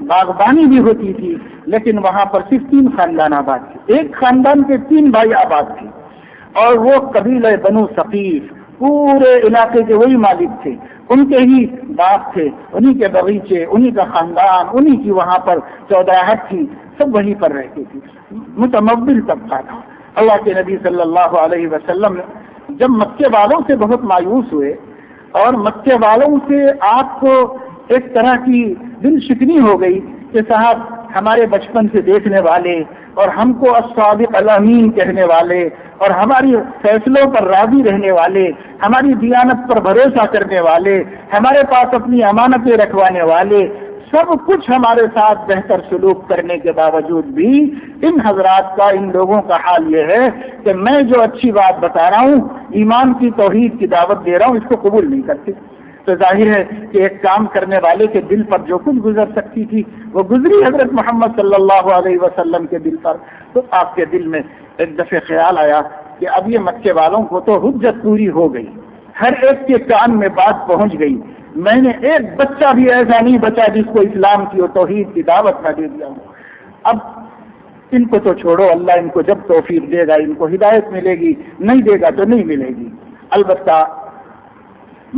باغبانی بھی ہوتی تھی، لیکن وہاں پر صرف 3 خاندان آباد تھے. ایک خاندان کے 3 بھائی آباد تھے اور وہ قبیلہ بنو ثقیف، پورے علاقے کے وہی مالک تھے، ان کے ہی باغ تھے، انہی کے باغیچے، انہی کا خاندان، انہی کی وہاں پر چودراہٹ تھی، سب وہیں پر رہتے تھے. متمول طبقہ تھا. اللہ کے نبی صلی اللہ علیہ وسلم جب مکے والوں سے بہت مایوس ہوئے اور مکے والوں سے آپ کو ایک طرح کی دل شکنی ہو گئی کہ صاحب ہمارے بچپن سے دیکھنے والے اور ہم کو الصادق الامین کہنے والے اور ہماری فیصلوں پر راضی رہنے والے، ہماری دیانت پر بھروسہ کرنے والے، ہمارے پاس اپنی امانتیں رکھوانے والے، سب کچھ ہمارے ساتھ بہتر سلوک کرنے کے باوجود بھی ان حضرات کا، ان لوگوں کا حال یہ ہے کہ میں جو اچھی بات بتا رہا ہوں، ایمان کی توحید کی دعوت دے رہا ہوں، اس کو قبول نہیں کرتے. تو ظاہر ہے کہ ایک کام کرنے والے کے دل پر جو کچھ گزر سکتی تھی وہ گزری حضرت محمد صلی اللہ علیہ وسلم کے دل پر. تو آپ کے دل میں ایک دفعہ خیال آیا کہ اب یہ مکے والوں کو تو حجت پوری ہو گئی، ہر ایک کے کان میں بات پہنچ گئی، میں نے ایک بچہ بھی ایسا نہیں بچا جس کو اسلام کی اور توحید کی دعوت نہ دے دیا ہوں. اب ان کو تو چھوڑو، اللہ ان کو جب توفیق دے گا ان کو ہدایت ملے گی، نہیں دے گا تو نہیں ملے گی. البتہ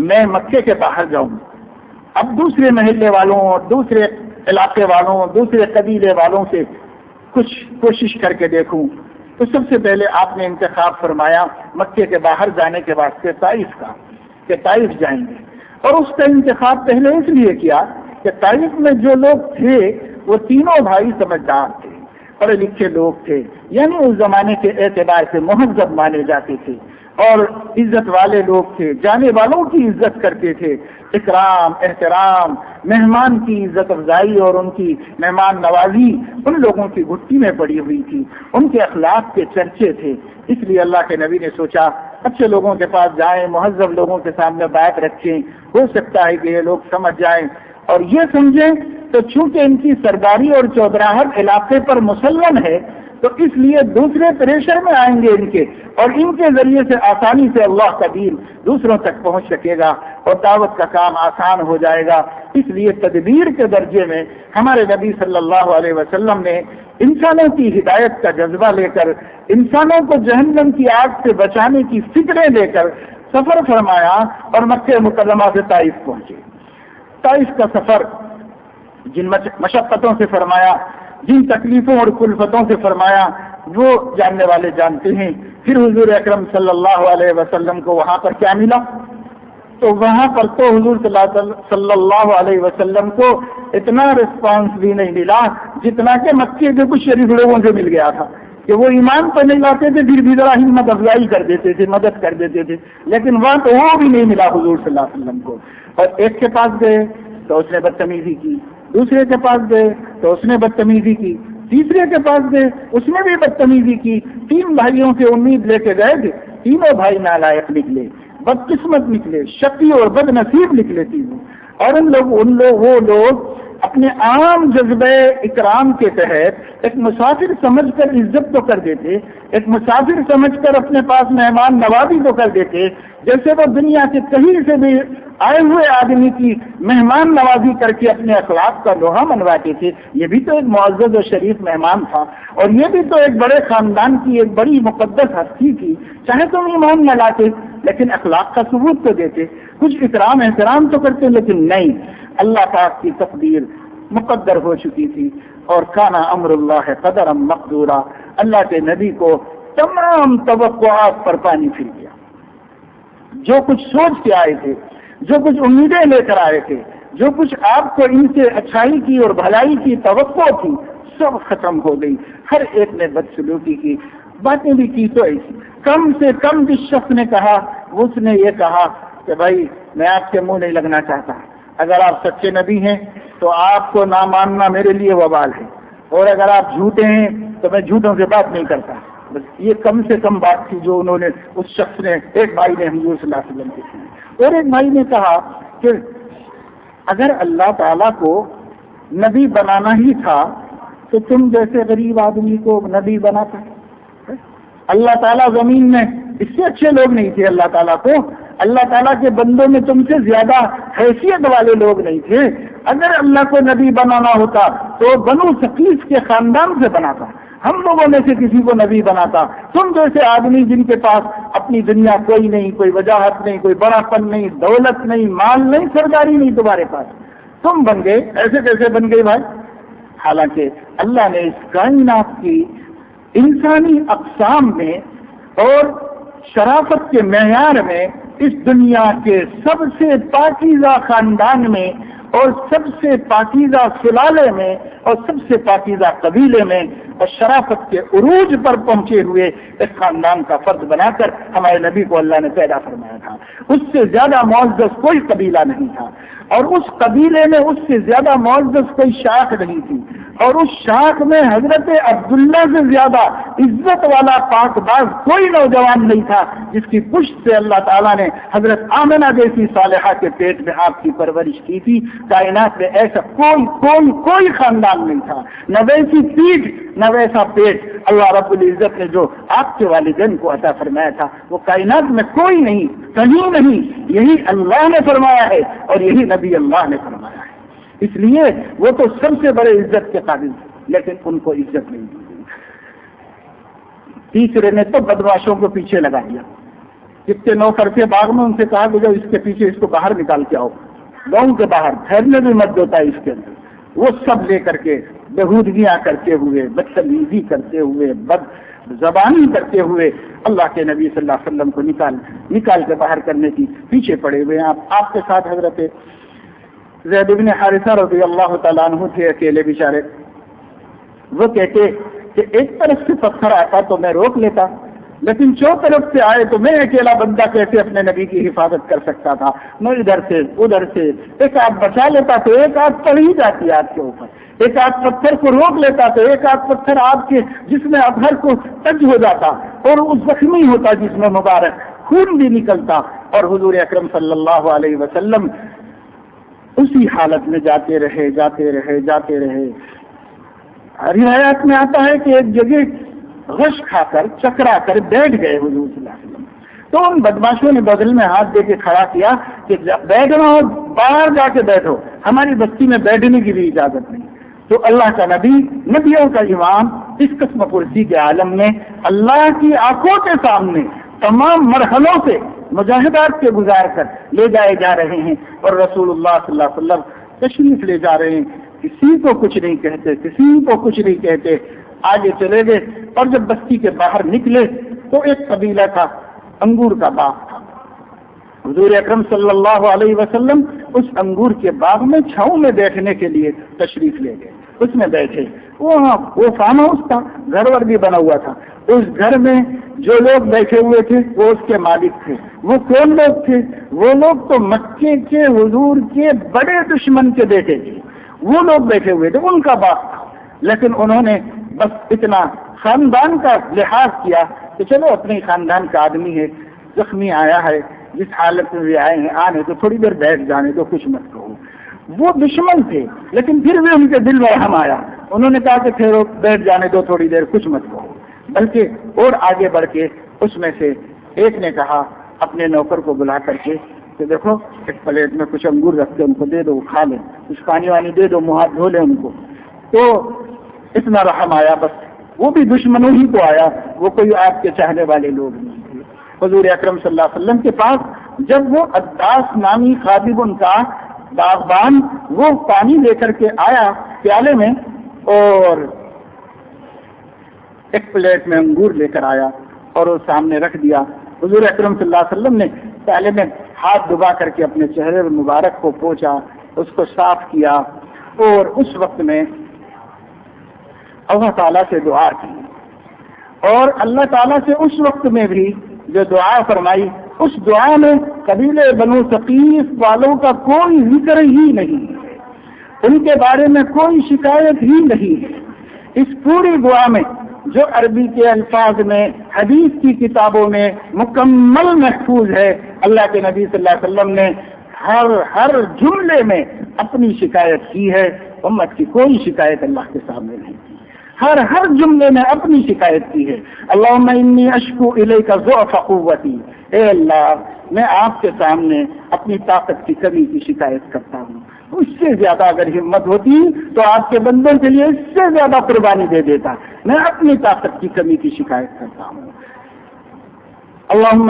میں مکے کے باہر جاؤں، اب دوسرے محلے والوں اور دوسرے علاقے والوں، دوسرے قبیلے والوں سے کچھ کوشش کر کے دیکھوں. تو سب سے پہلے آپ نے انتخاب فرمایا مکے کے باہر جانے کے واسطے طائف کا، کہ طائف جائیں گے. اور اس کا انتخاب پہلے اس لیے کیا کہ طائف میں جو لوگ تھے وہ تینوں بھائی سمجھدار تھے، پڑھے لکھے لوگ تھے، یعنی اس زمانے کے اعتبار سے مہذب مانے جاتے تھے اور عزت والے لوگ تھے، جانے والوں کی عزت کرتے تھے، اکرام، احترام، مہمان کی عزت افزائی اور ان کی مہمان نوازی ان لوگوں کی گھٹی میں پڑی ہوئی تھی، ان کے اخلاق کے چرچے تھے. اس لیے اللہ کے نبی نے سوچا اچھے لوگوں کے پاس جائیں، مہذب لوگوں کے سامنے بات رکھیں، ہو سکتا ہے کہ یہ لوگ سمجھ جائیں اور یہ سمجھیں. تو چونکہ ان کی سرداری اور چودراہٹ علاقے پر مسلم ہے تو اس لیے دوسرے پریشر میں آئیں گے ان کے، اور ان کے ذریعے سے آسانی سے اللہ کا دین دوسروں تک پہنچ سکے گا اور دعوت کا کام آسان ہو جائے گا. اس لیے تدبیر کے درجے میں ہمارے نبی صلی اللہ علیہ وسلم نے انسانوں کی ہدایت کا جذبہ لے کر، انسانوں کو جہنم کی آگ سے بچانے کی فکریں لے کر سفر فرمایا اور مکہ مکرمہ سے طائف پہنچے. طائف کا سفر جن مشقتوں سے فرمایا، جن تکلیفوں اور کلفتوں سے فرمایا، وہ جاننے والے جانتے ہیں. پھر حضور اکرم صلی اللہ علیہ وسلم کو وہاں پر کیا ملا؟ تو وہاں پر تو حضور صلی اللہ علیہ وسلم کو اتنا رسپانس بھی نہیں ملا جتنا کہ مکے کے کچھ شریف لوگوں سے مل گیا تھا کہ وہ ایمان پر نہیں لاتے تھے، پھر بھی ذرا ہمت افزائی کر دیتے تھے، مدد کر دیتے تھے. لیکن وہاں تو وہ بھی نہیں ملا حضور صلی اللہ علیہ وسلم کو. اور ایک کے پاس گئے تو اس نے بدتمیزی کی، دوسرے کے پاس گئے تو اس نے بدتمیزی کی، تیسرے کے پاس گئے اس نے بھی بدتمیزی کی. 3 بھائیوں سے امید لے کے گئے تھے، تینوں بھائی نالائق نکلے، بدقسمت نکلے، شقی اور بد نصیب نکلے تینوں. اور وہ لوگ اپنے عام جذبہ اکرام کے تحت ایک مسافر سمجھ کر عزت تو کر دیتے، ایک مسافر سمجھ کر اپنے پاس مہمان نوازی تو کر دیتے، جیسے وہ دنیا کے کہیں سے بھی آئے ہوئے آدمی کی مہمان نوازی کر کے اپنے اخلاق کا لوہا منواتے تھے۔ یہ بھی تو ایک معزز و شریف مہمان تھا، اور یہ بھی تو ایک بڑے خاندان کی ایک بڑی مقدس ہستی تھی، چاہے تم ایمان نہ لاتے لیکن اخلاق کا ثبوت تو دیتے، کچھ اکرام احترام تو کرتے، لیکن نہیں، اللہ پاک کی تقدیر مقدر ہو چکی تھی، اور کانا امر اللہ قدرا مقدورا، اللہ کے نبی کو تمام توقعات پر پانی پھر گیا۔ جو کچھ سوچ کے آئے تھے، جو کچھ امیدیں لے کر آئے تھے، جو کچھ آپ کو ان سے اچھائی کی اور بھلائی کی توقع تھی، سب ختم ہو گئی۔ ہر ایک نے بدسلوکی کی، باتیں بھی کی تو ایسی، کم سے کم جس شخص نے کہا اس نے یہ کہا کہ بھائی میں آپ کے منہ نہیں لگنا چاہتا، اگر آپ سچے نبی ہیں تو آپ کو نہ ماننا میرے لیے وبال ہے، اور اگر آپ جھوٹے ہیں تو میں جھوٹوں سے بات نہیں کرتا۔ بس یہ کم سے کم بات تھی جو انہوں نے، اس شخص نے، ایک بھائی نے حضور صلی اللہ علیہ وسلم کو کی، اور ایک بھائی نے کہا کہ اگر اللہ تعالیٰ کو نبی بنانا ہی تھا تو تم جیسے غریب آدمی کو نبی بناتا۔ اللہ تعالیٰ زمین میں اس سے اچھے لوگ نہیں تھے، اللہ تعالیٰ کو، اللہ تعالیٰ کے بندوں میں تم سے زیادہ حیثیت والے لوگ نہیں تھے۔ اگر اللہ کو نبی بنانا ہوتا تو بنو ثقیف کے خاندان سے بناتا، ہم لوگوں میں سے کسی کو نبی بناتا۔ تم جیسے آدمی جن کے پاس اپنی دنیا کوئی نہیں، کوئی وجاہت نہیں، کوئی بڑا پن نہیں، دولت نہیں، مال نہیں، سرداری نہیں تمہارے پاس، تم بن گئے، ایسے کیسے بن گئے بھائی؟ حالانکہ اللہ نے اس کائنات کی انسانی اقسام میں اور شرافت کے معیار میں اس دنیا کے سب سے پاکیزہ خاندان میں اور سب سے پاکیزہ سلالے میں اور سب سے پاکیزہ قبیلے میں اور شرافت کے عروج پر پہنچے ہوئے ایک خاندان کا فرد بنا کر ہمارے نبی کو اللہ نے پیدا فرمایا تھا۔ اس سے زیادہ معزز کوئی قبیلہ نہیں تھا، اور اس قبیلے میں اس سے زیادہ معزز کوئی شاخ نہیں تھی، اور اس شاخ میں حضرت عبداللہ سے زیادہ عزت والا پاک باز کوئی نوجوان نہیں تھا جس کی پشت سے اللہ تعالیٰ نے حضرت آمنہ جیسی صالحہ کے پیٹ میں آپ کی پرورش کی تھی۔ کائنات میں ایسا کوئی خاندان نہیں تھا، نہ ویسی پیٹھ نہ ویسا پیٹ اللہ رب العزت نے جو آپ کے والدین کو عطا فرمایا تھا وہ کائنات میں کوئی نہیں، کہیں نہیں، یہی اللہ نے فرمایا ہے اور یہی نبی اللہ نے فرمایا ہے۔ اس لیے وہ تو سب سے بڑے عزت کے قابل تھے، لیکن ان کو عزت نہیں دی گئی۔ تیسرے نے تو بدمعاشوں کو پیچھے لگا دیا، جتنے نوکر تھے باغ میں ان سے کہا کہ جو اس کے پیچھے اس کو باہر نکال کے آؤ، گاؤں کے باہر ٹھہرنے بھی مت دیتا ہے اس کے اندر۔ وہ سب لے کر کے بےہودگیاں کرتے ہوئے، بدتمیزی کرتے ہوئے، بد زبانی کرتے ہوئے اللہ کے نبی صلی اللہ علیہ وسلم کو نکال کے باہر کرنے کی پیچھے پڑے ہوئے ہیں۔ آپ کے ساتھ حضرت زید بن حارثہ رضی اللہ تعالیٰ عنہ تھے، اکیلے بیچارے۔ وہ کہتے کہ ایک طرف سے پتھر آتا تو میں روک لیتا، لیکن چو طرف سے آئے تو میں اکیلا بندہ کیسے اپنے نبی کی حفاظت کر سکتا تھا؟ میں ادھر سے ادھر سے ایک آدھ بچا لیتا تو ایک آدھ پڑ ہی جاتی آپ کے اوپر، ایک آدھ پتھر کو روک لیتا تو ایک آدھ پتھر آپ کے جسم اطہر کو ٹچ ہو جاتا اور وہ زخمی ہوتا جسم مبارک، خون بھی نکلتا، اور حضور اکرم صلی اللہ علیہ وسلم اسی حالت میں جاتے رہے۔ روایات میں آتا ہے کہ ایک جگہ غش کھا کر چکرا کر بیٹھ گئے حضور صلی اللہ علیہ وسلم، تو ان بدماشوں نے بغل میں ہاتھ دے کے کھڑا کیا کہ بیٹھنا ہو باہر جا کے بیٹھو، ہماری بستی میں بیٹھنے کی بھی اجازت نہیں۔ تو اللہ کا نبی، نبیوں کا امام، اس قسم پرسی کے عالم میں اللہ کی آنکھوں کے سامنے تمام مرحلوں سے مجاہدات کے گزار کر لے جائے جا رہے ہیں، اور رسول اللہ صلی اللہ علیہ وسلم تشریف لے جا رہے ہیں، کسی کو کچھ نہیں کہتے، آگے چلے گئے، اور جب بستی کے باہر نکلے تو ایک قبیلہ تھا، انگور کا باغ تھا۔ حضور اکرم صلی اللہ علیہ وسلم اس انگور کے باغ میں چھاؤں میں بیٹھنے کے لیے تشریف لے گئے، اس میں بیٹھے۔ وہ فارم ہاؤس تھا، گھر ور بھی بنا ہوا تھا، اس گھر میں جو لوگ بیٹھے ہوئے تھے وہ اس کے مالک تھے۔ وہ کون لوگ تھے؟ وہ لوگ تو مکے کے حضور کے بڑے دشمن کے بیٹے تھے، وہ لوگ بیٹھے ہوئے تھے، ان کا باغ تھا۔ لیکن انہوں نے بس اتنا خاندان کا لحاظ کیا کہ چلو اپنے خاندان کا آدمی ہے، زخمی آیا ہے، جس حالت میں بھی آئے ہیں آنے تو تھوڑی دیر بیٹھ جانے تو کچھ مت کہو۔ وہ دشمن تھے لیکن پھر بھی ان کے دل میں رحم آیا. انہوں نے کہا کہ پھر بیٹھ جانے دو تھوڑی دیر، کچھ مت کہو. بلکہ اور آگے بڑھ کے اس میں سے ایک نے کہا اپنے نوکر کو بلا کر کے کہ دیکھو ایک پلیٹ میں کچھ انگور رکھ کے ان کو دے دو، وہ کھا لیں، کچھ پانی وانی دے دو، منہ ہاتھ دھو لیں ان کو. تو اتنا رحم آیا. بس وہ بھی دشمنوں ہی کو آیا، وہ کوئی آپ کے چاہنے والے لوگ نہیں تھے. حضور اکرم صلی اللہ علیہ وسلم کے پاس جب وہ عداس نامی خادم ان کا باغبان وہ پانی لے کر کے آیا پیالے میں اور ایک پلیٹ میں انگور لے کر آیا اور وہ سامنے رکھ دیا. حضور اکرم صلی اللہ علیہ وسلم نے پیالے میں ہاتھ ڈبا کر کے اپنے چہرے مبارک کو پوچھا، اس کو صاف کیا اور اس وقت میں اللہ تعالیٰ سے دعا کی. اور اللہ تعالیٰ سے اس وقت میں بھی جو دعا فرمائی، اس دعا میں قبیلے بنو ثقیف والوں کا کوئی ذکر ہی نہیں، ان کے بارے میں کوئی شکایت ہی نہیں ہے. اس پوری دعا میں جو عربی کے الفاظ میں حدیث کی کتابوں میں مکمل محفوظ ہے، اللہ کے نبی صلی اللہ علیہ وسلم نے ہر جملے میں اپنی شکایت کی ہے. امت کی کوئی شکایت اللہ کے سامنے نہیں کی، ہر جملے میں اپنی شکایت کی ہے. اللہم انی اشکو الیک ضعف قوتی، اے اللہ میں آپ کے سامنے اپنی طاقت کی کمی کی شکایت کرتا ہوں. اس سے زیادہ اگر ہمت ہوتی تو آپ کے بندوں کے لیے اس سے زیادہ قربانی دے دیتا. میں اپنی طاقت کی کمی کی شکایت کرتا ہوں. اللہم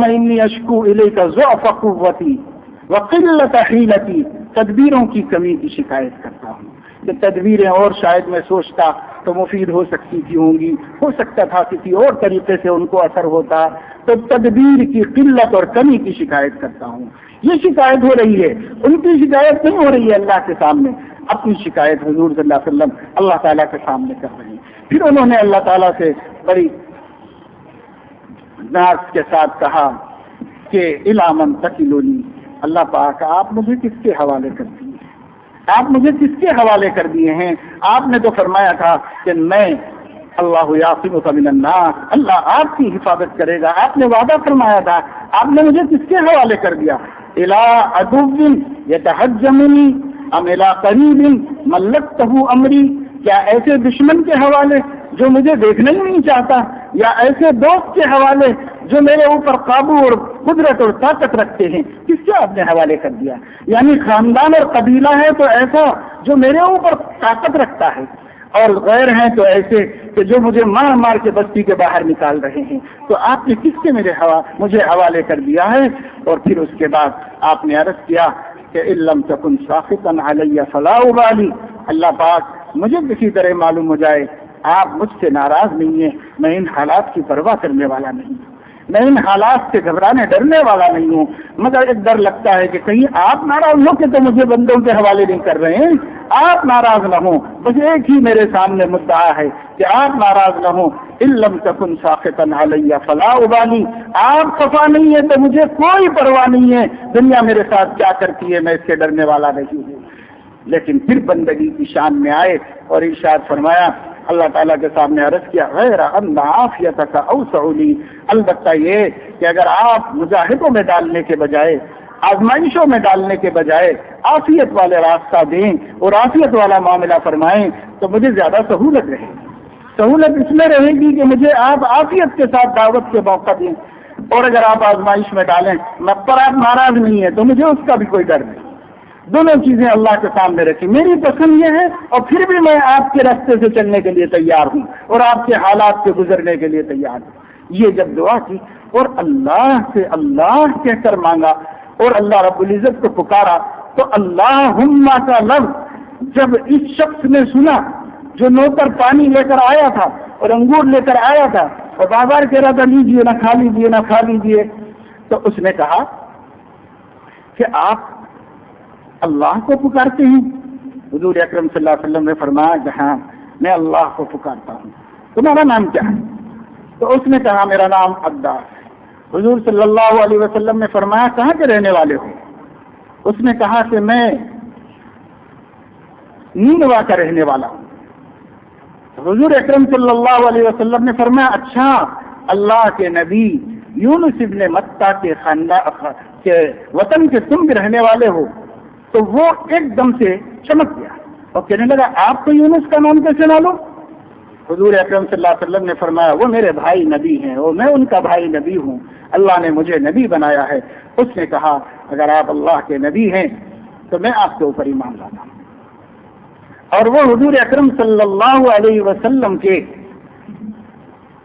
انی اشکو الیک ضعف قوتی وقلت حیلتی، تدبیروں کی کمی کی شکایت کرتا ہوں. کہ تدبیریں اور شاید میں سوچتا تو مفید ہو سکتی تھی ہوں گی، ہو سکتا تھا کسی اور طریقے سے ان کو اثر ہوتا، تو تدبیر کی قلت اور کمی کی شکایت کرتا ہوں. یہ شکایت ہو رہی ہے، ان کی شکایت نہیں ہو رہی ہے اللہ کے سامنے، اپنی شکایت حضور صلی اللہ علیہ وسلم اللہ تعالیٰ کے سامنے کر رہے ہیں. پھر انہوں نے اللہ تعالیٰ سے بڑی ناز کے ساتھ کہا کہ الی من تکلنی، اللہ پاک آپ مجھے کس کے حوالے کر دیے، آپ مجھے کس کے حوالے کر دیے ہیں؟ آپ نے تو فرمایا تھا کہ میں اللہ یعصمک من الناس، اللہ آپ کی حفاظت کرے گا، آپ نے وعدہ فرمایا تھا، آپ نے مجھے کس کے حوالے کر دیا؟ الی عدو یتہجمنی ام الی قریب ملکتہ امری، کیا ایسے دشمن کے حوالے جو مجھے دیکھنا ہی نہیں چاہتا، یا ایسے دوست کے حوالے جو میرے اوپر قابو اور قدرت اور طاقت رکھتے ہیں؟ کس کے آپ نے حوالے کر دیا؟ یعنی خاندان اور قبیلہ ہے تو ایسا جو میرے اوپر طاقت رکھتا ہے، اور غیر ہیں تو ایسے کہ جو مجھے مار مار کے بستی کے باہر نکال رہے ہیں. تو آپ نے کس کے مجھے حوالے کر دیا ہے؟ اور پھر اس کے بعد آپ نے عرض کیا کہ ان لم تکن ساخطا علی فلا ابالی، اللہ پاک مجھے کسی طرح معلوم ہو جائے آپ مجھ سے ناراض نہیں ہیں، میں ان حالات کی پرواہ کرنے والا نہیں ہوں، میں ان حالات سے گھبرانے ڈرنے والا نہیں ہوں. مگر ایک ڈر لگتا ہے کہ کہیں آپ ناراض ہو کے تو مجھے بندوں کے حوالے نہیں کر رہے ہیں، آپ ناراض نہ ہوں. بس ایک ہی میرے سامنے مدعا ہے کہ آپ ناراض نہ ہوں. ان لم تکن ساخطا علی فلا ابالی، آپ خفا نہیں ہے تو مجھے کوئی پرواہ نہیں ہے، دنیا میرے ساتھ کیا کرتی ہے میں اس سے ڈرنے والا نہیں ہوں. لیکن پھر بندگی کی شان میں آئے اور ارشاد فرمایا، اللہ تعالیٰ کے سامنے عرض کیا، غیر ان عافیتک اوسع لی، البتہ یہ کہ اگر آپ مجاہدوں میں ڈالنے کے بجائے، آزمائشوں میں ڈالنے کے بجائے عافیت والے راستہ دیں اور عافیت والا معاملہ فرمائیں تو مجھے زیادہ سہولت رہے گی. سہولت اس میں رہے گی کہ مجھے آپ عافیت کے ساتھ دعوت کے موقع دیں، اور اگر آپ آزمائش میں ڈالیں پر آپ ناراض نہیں ہیں تو مجھے اس کا بھی کوئی ڈر نہیں. دونوں چیزیں اللہ کے سامنے رکھی. میری پسند یہ ہے اور پھر بھی میں آپ کے راستے سے چلنے کے لیے تیار ہوں اور آپ کے حالات سے گزرنے کے لیے تیار ہوں. یہ جب دعا کی اور اللہ سے اللہ کہہ کر مانگا اور اللہ رب العزت کو پکارا تو اللہم کا لفظ جب اس شخص نے سنا جو نوکر پانی لے کر آیا تھا اور انگور لے کر آیا تھا اور بازار کہہ رہا تھا لیجیے نہ کھا لیجیے نہ کھا لیجیے، تو اس نے کہا کہ آپ اللہ کو پکارتے ہیں؟ حضور اکرم صلی اللہ علیہ وسلم نے فرمایا کہ ہاں میں اللہ کو پکارتا ہوں. تمہارا نام کیا ہے؟ تو اس نے کہا میرا نام عباس ہے. حضور صلی اللہ علیہ وسلم نے فرمایا کہاں کے رہنے والے ہو؟ اس نے کہا کہ میں نیندوا کا رہنے والا ہوں. حضور اکرم صلی اللہ علیہ وسلم نے فرمایا اچھا، اللہ کے نبی یونس ابن متہ کے خاندان کے وطن کے تم بھی رہنے والے ہو؟ تو وہ ایک دم سے چمک گیا اور کہنے لگا آپ کو یونس کا نام کیسے معلوم؟ حضور اکرم صلی اللہ علیہ وسلم نے فرمایا وہ میرے بھائی نبی ہیں اور میں ان کا بھائی نبی ہوں، اللہ نے مجھے نبی بنایا ہے۔ اس نے کہا اگر آپ اللہ کے نبی ہیں تو میں آپ کے اوپر ایمان لاتا ہوں، اور وہ حضور اکرم صلی اللہ علیہ وسلم کے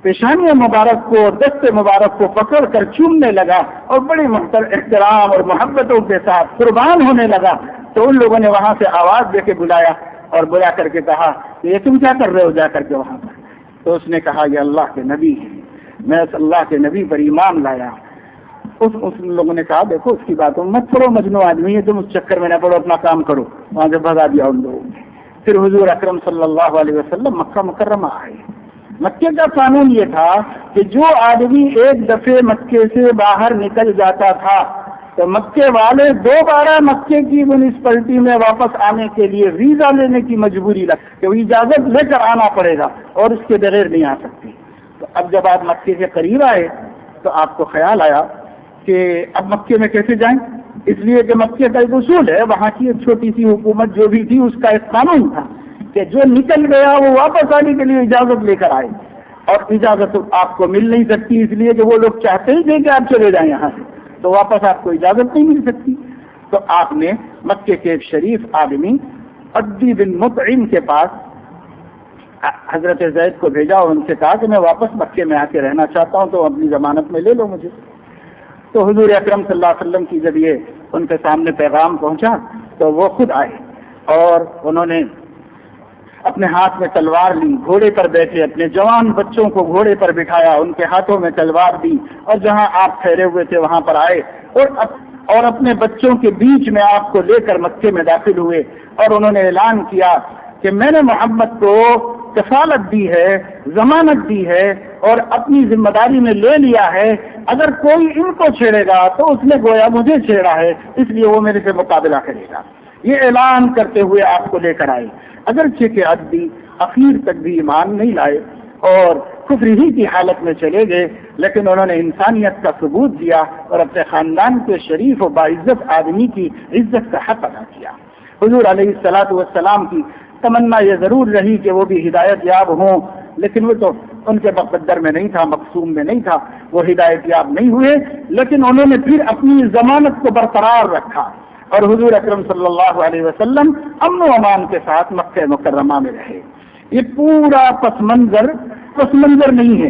پیشانی مبارک کو اور دست مبارک کو پکڑ کر چومنے لگا اور بڑے احترام اور محبتوں کے ساتھ قربان ہونے لگا۔ تو ان لوگوں نے وہاں سے آواز دے کے بلایا اور بلا کر کے کہا کہ یہ تم کیا کر رہے ہو جا کر کے وہاں پر؟ تو اس نے کہا یہ اللہ کے نبی ہیں، میں اس اللہ کے نبی پر ایمان لایا۔ اس لوگوں نے کہا دیکھو اس کی باتوں مت کرو، مجنون آدمی ہے، تم اس چکر میں نہ پڑو، اپنا کام کرو۔ وہاں سے بھگا دیا ان لوگوں نے۔ پھر حضور اکرم صلی اللہ علیہ وسلم مکہ مکرمہ آئے۔ مکے کا قانون یہ تھا کہ جو آدمی ایک دفعے مکے سے باہر نکل جاتا تھا تو مکے والے دوبارہ مکے کی میونسپلٹی میں واپس آنے کے لیے ویزا لینے کی مجبوری لگ کہ وہ اجازت لے کر آنا پڑے گا اور اس کے بغیر نہیں آ سکتی۔ تو اب جب آپ مکے کے قریب آئے تو آپ کو خیال آیا کہ اب مکے میں کیسے جائیں، اس لیے کہ مکے کا ایک اصول ہے، وہاں کی ایک چھوٹی سی حکومت جو بھی تھی اس کا ایک قانون تھا کہ جو نکل گیا وہ واپس آنے کے لیے اجازت لے کر آئے، اور اجازت آپ کو مل نہیں سکتی اس لیے کہ وہ لوگ چاہتے ہی تھے کہ آپ چلے جائیں یہاں سے، تو واپس آپ کو اجازت نہیں مل سکتی۔ تو آپ نے مکے کے ایک شریف آدمی عدی بن مطعم کے پاس حضرت زید کو بھیجا اور ان سے کہا کہ میں واپس مکے میں آ کے رہنا چاہتا ہوں، تو اپنی ضمانت میں لے لو مجھے۔ تو حضور اکرم صلی اللہ علیہ وسلم کی جب یہ ان کے سامنے پیغام پہنچا تو وہ خود آئے اور انہوں نے اپنے ہاتھ میں تلوار لی، گھوڑے پر بیٹھے، اپنے جوان بچوں کو گھوڑے پر بٹھایا، ان کے ہاتھوں میں تلوار دی اور جہاں آپ ٹھہرے ہوئے تھے وہاں پر آئے اور اپنے بچوں کے بیچ میں آپ کو لے کر مکے میں داخل ہوئے، اور انہوں نے اعلان کیا کہ میں نے محمد کو کفالت دی ہے، ضمانت دی ہے اور اپنی ذمہ داری میں لے لیا ہے، اگر کوئی ان کو چھیڑے گا تو اس نے گویا مجھے چھیڑا ہے، اس لیے وہ میرے سے مقابلہ کرے گا۔ یہ اعلان کرتے ہوئے آپ کو لے کر آئے، اگرچہ کہ عدی اخیر تک بھی ایمان نہیں لائے اور کفر ہی کی حالت میں چلے گئے، لیکن انہوں نے انسانیت کا ثبوت دیا اور اپنے خاندان کے شریف و باعزت آدمی کی عزت کا حق ادا کیا۔ حضور علیہ الصلوۃ والسلام کی تمنا یہ ضرور رہی کہ وہ بھی ہدایت یاب ہوں، لیکن وہ تو ان کے مقدر میں نہیں تھا، مقسوم میں نہیں تھا، وہ ہدایت یاب نہیں ہوئے، لیکن انہوں نے پھر اپنی ضمانت کو برقرار رکھا اور حضور اکرم صلی اللہ علیہ وسلم امن و امان کے ساتھ مکہ مکرمہ میں رہے۔ یہ پورا پس منظر نہیں ہے،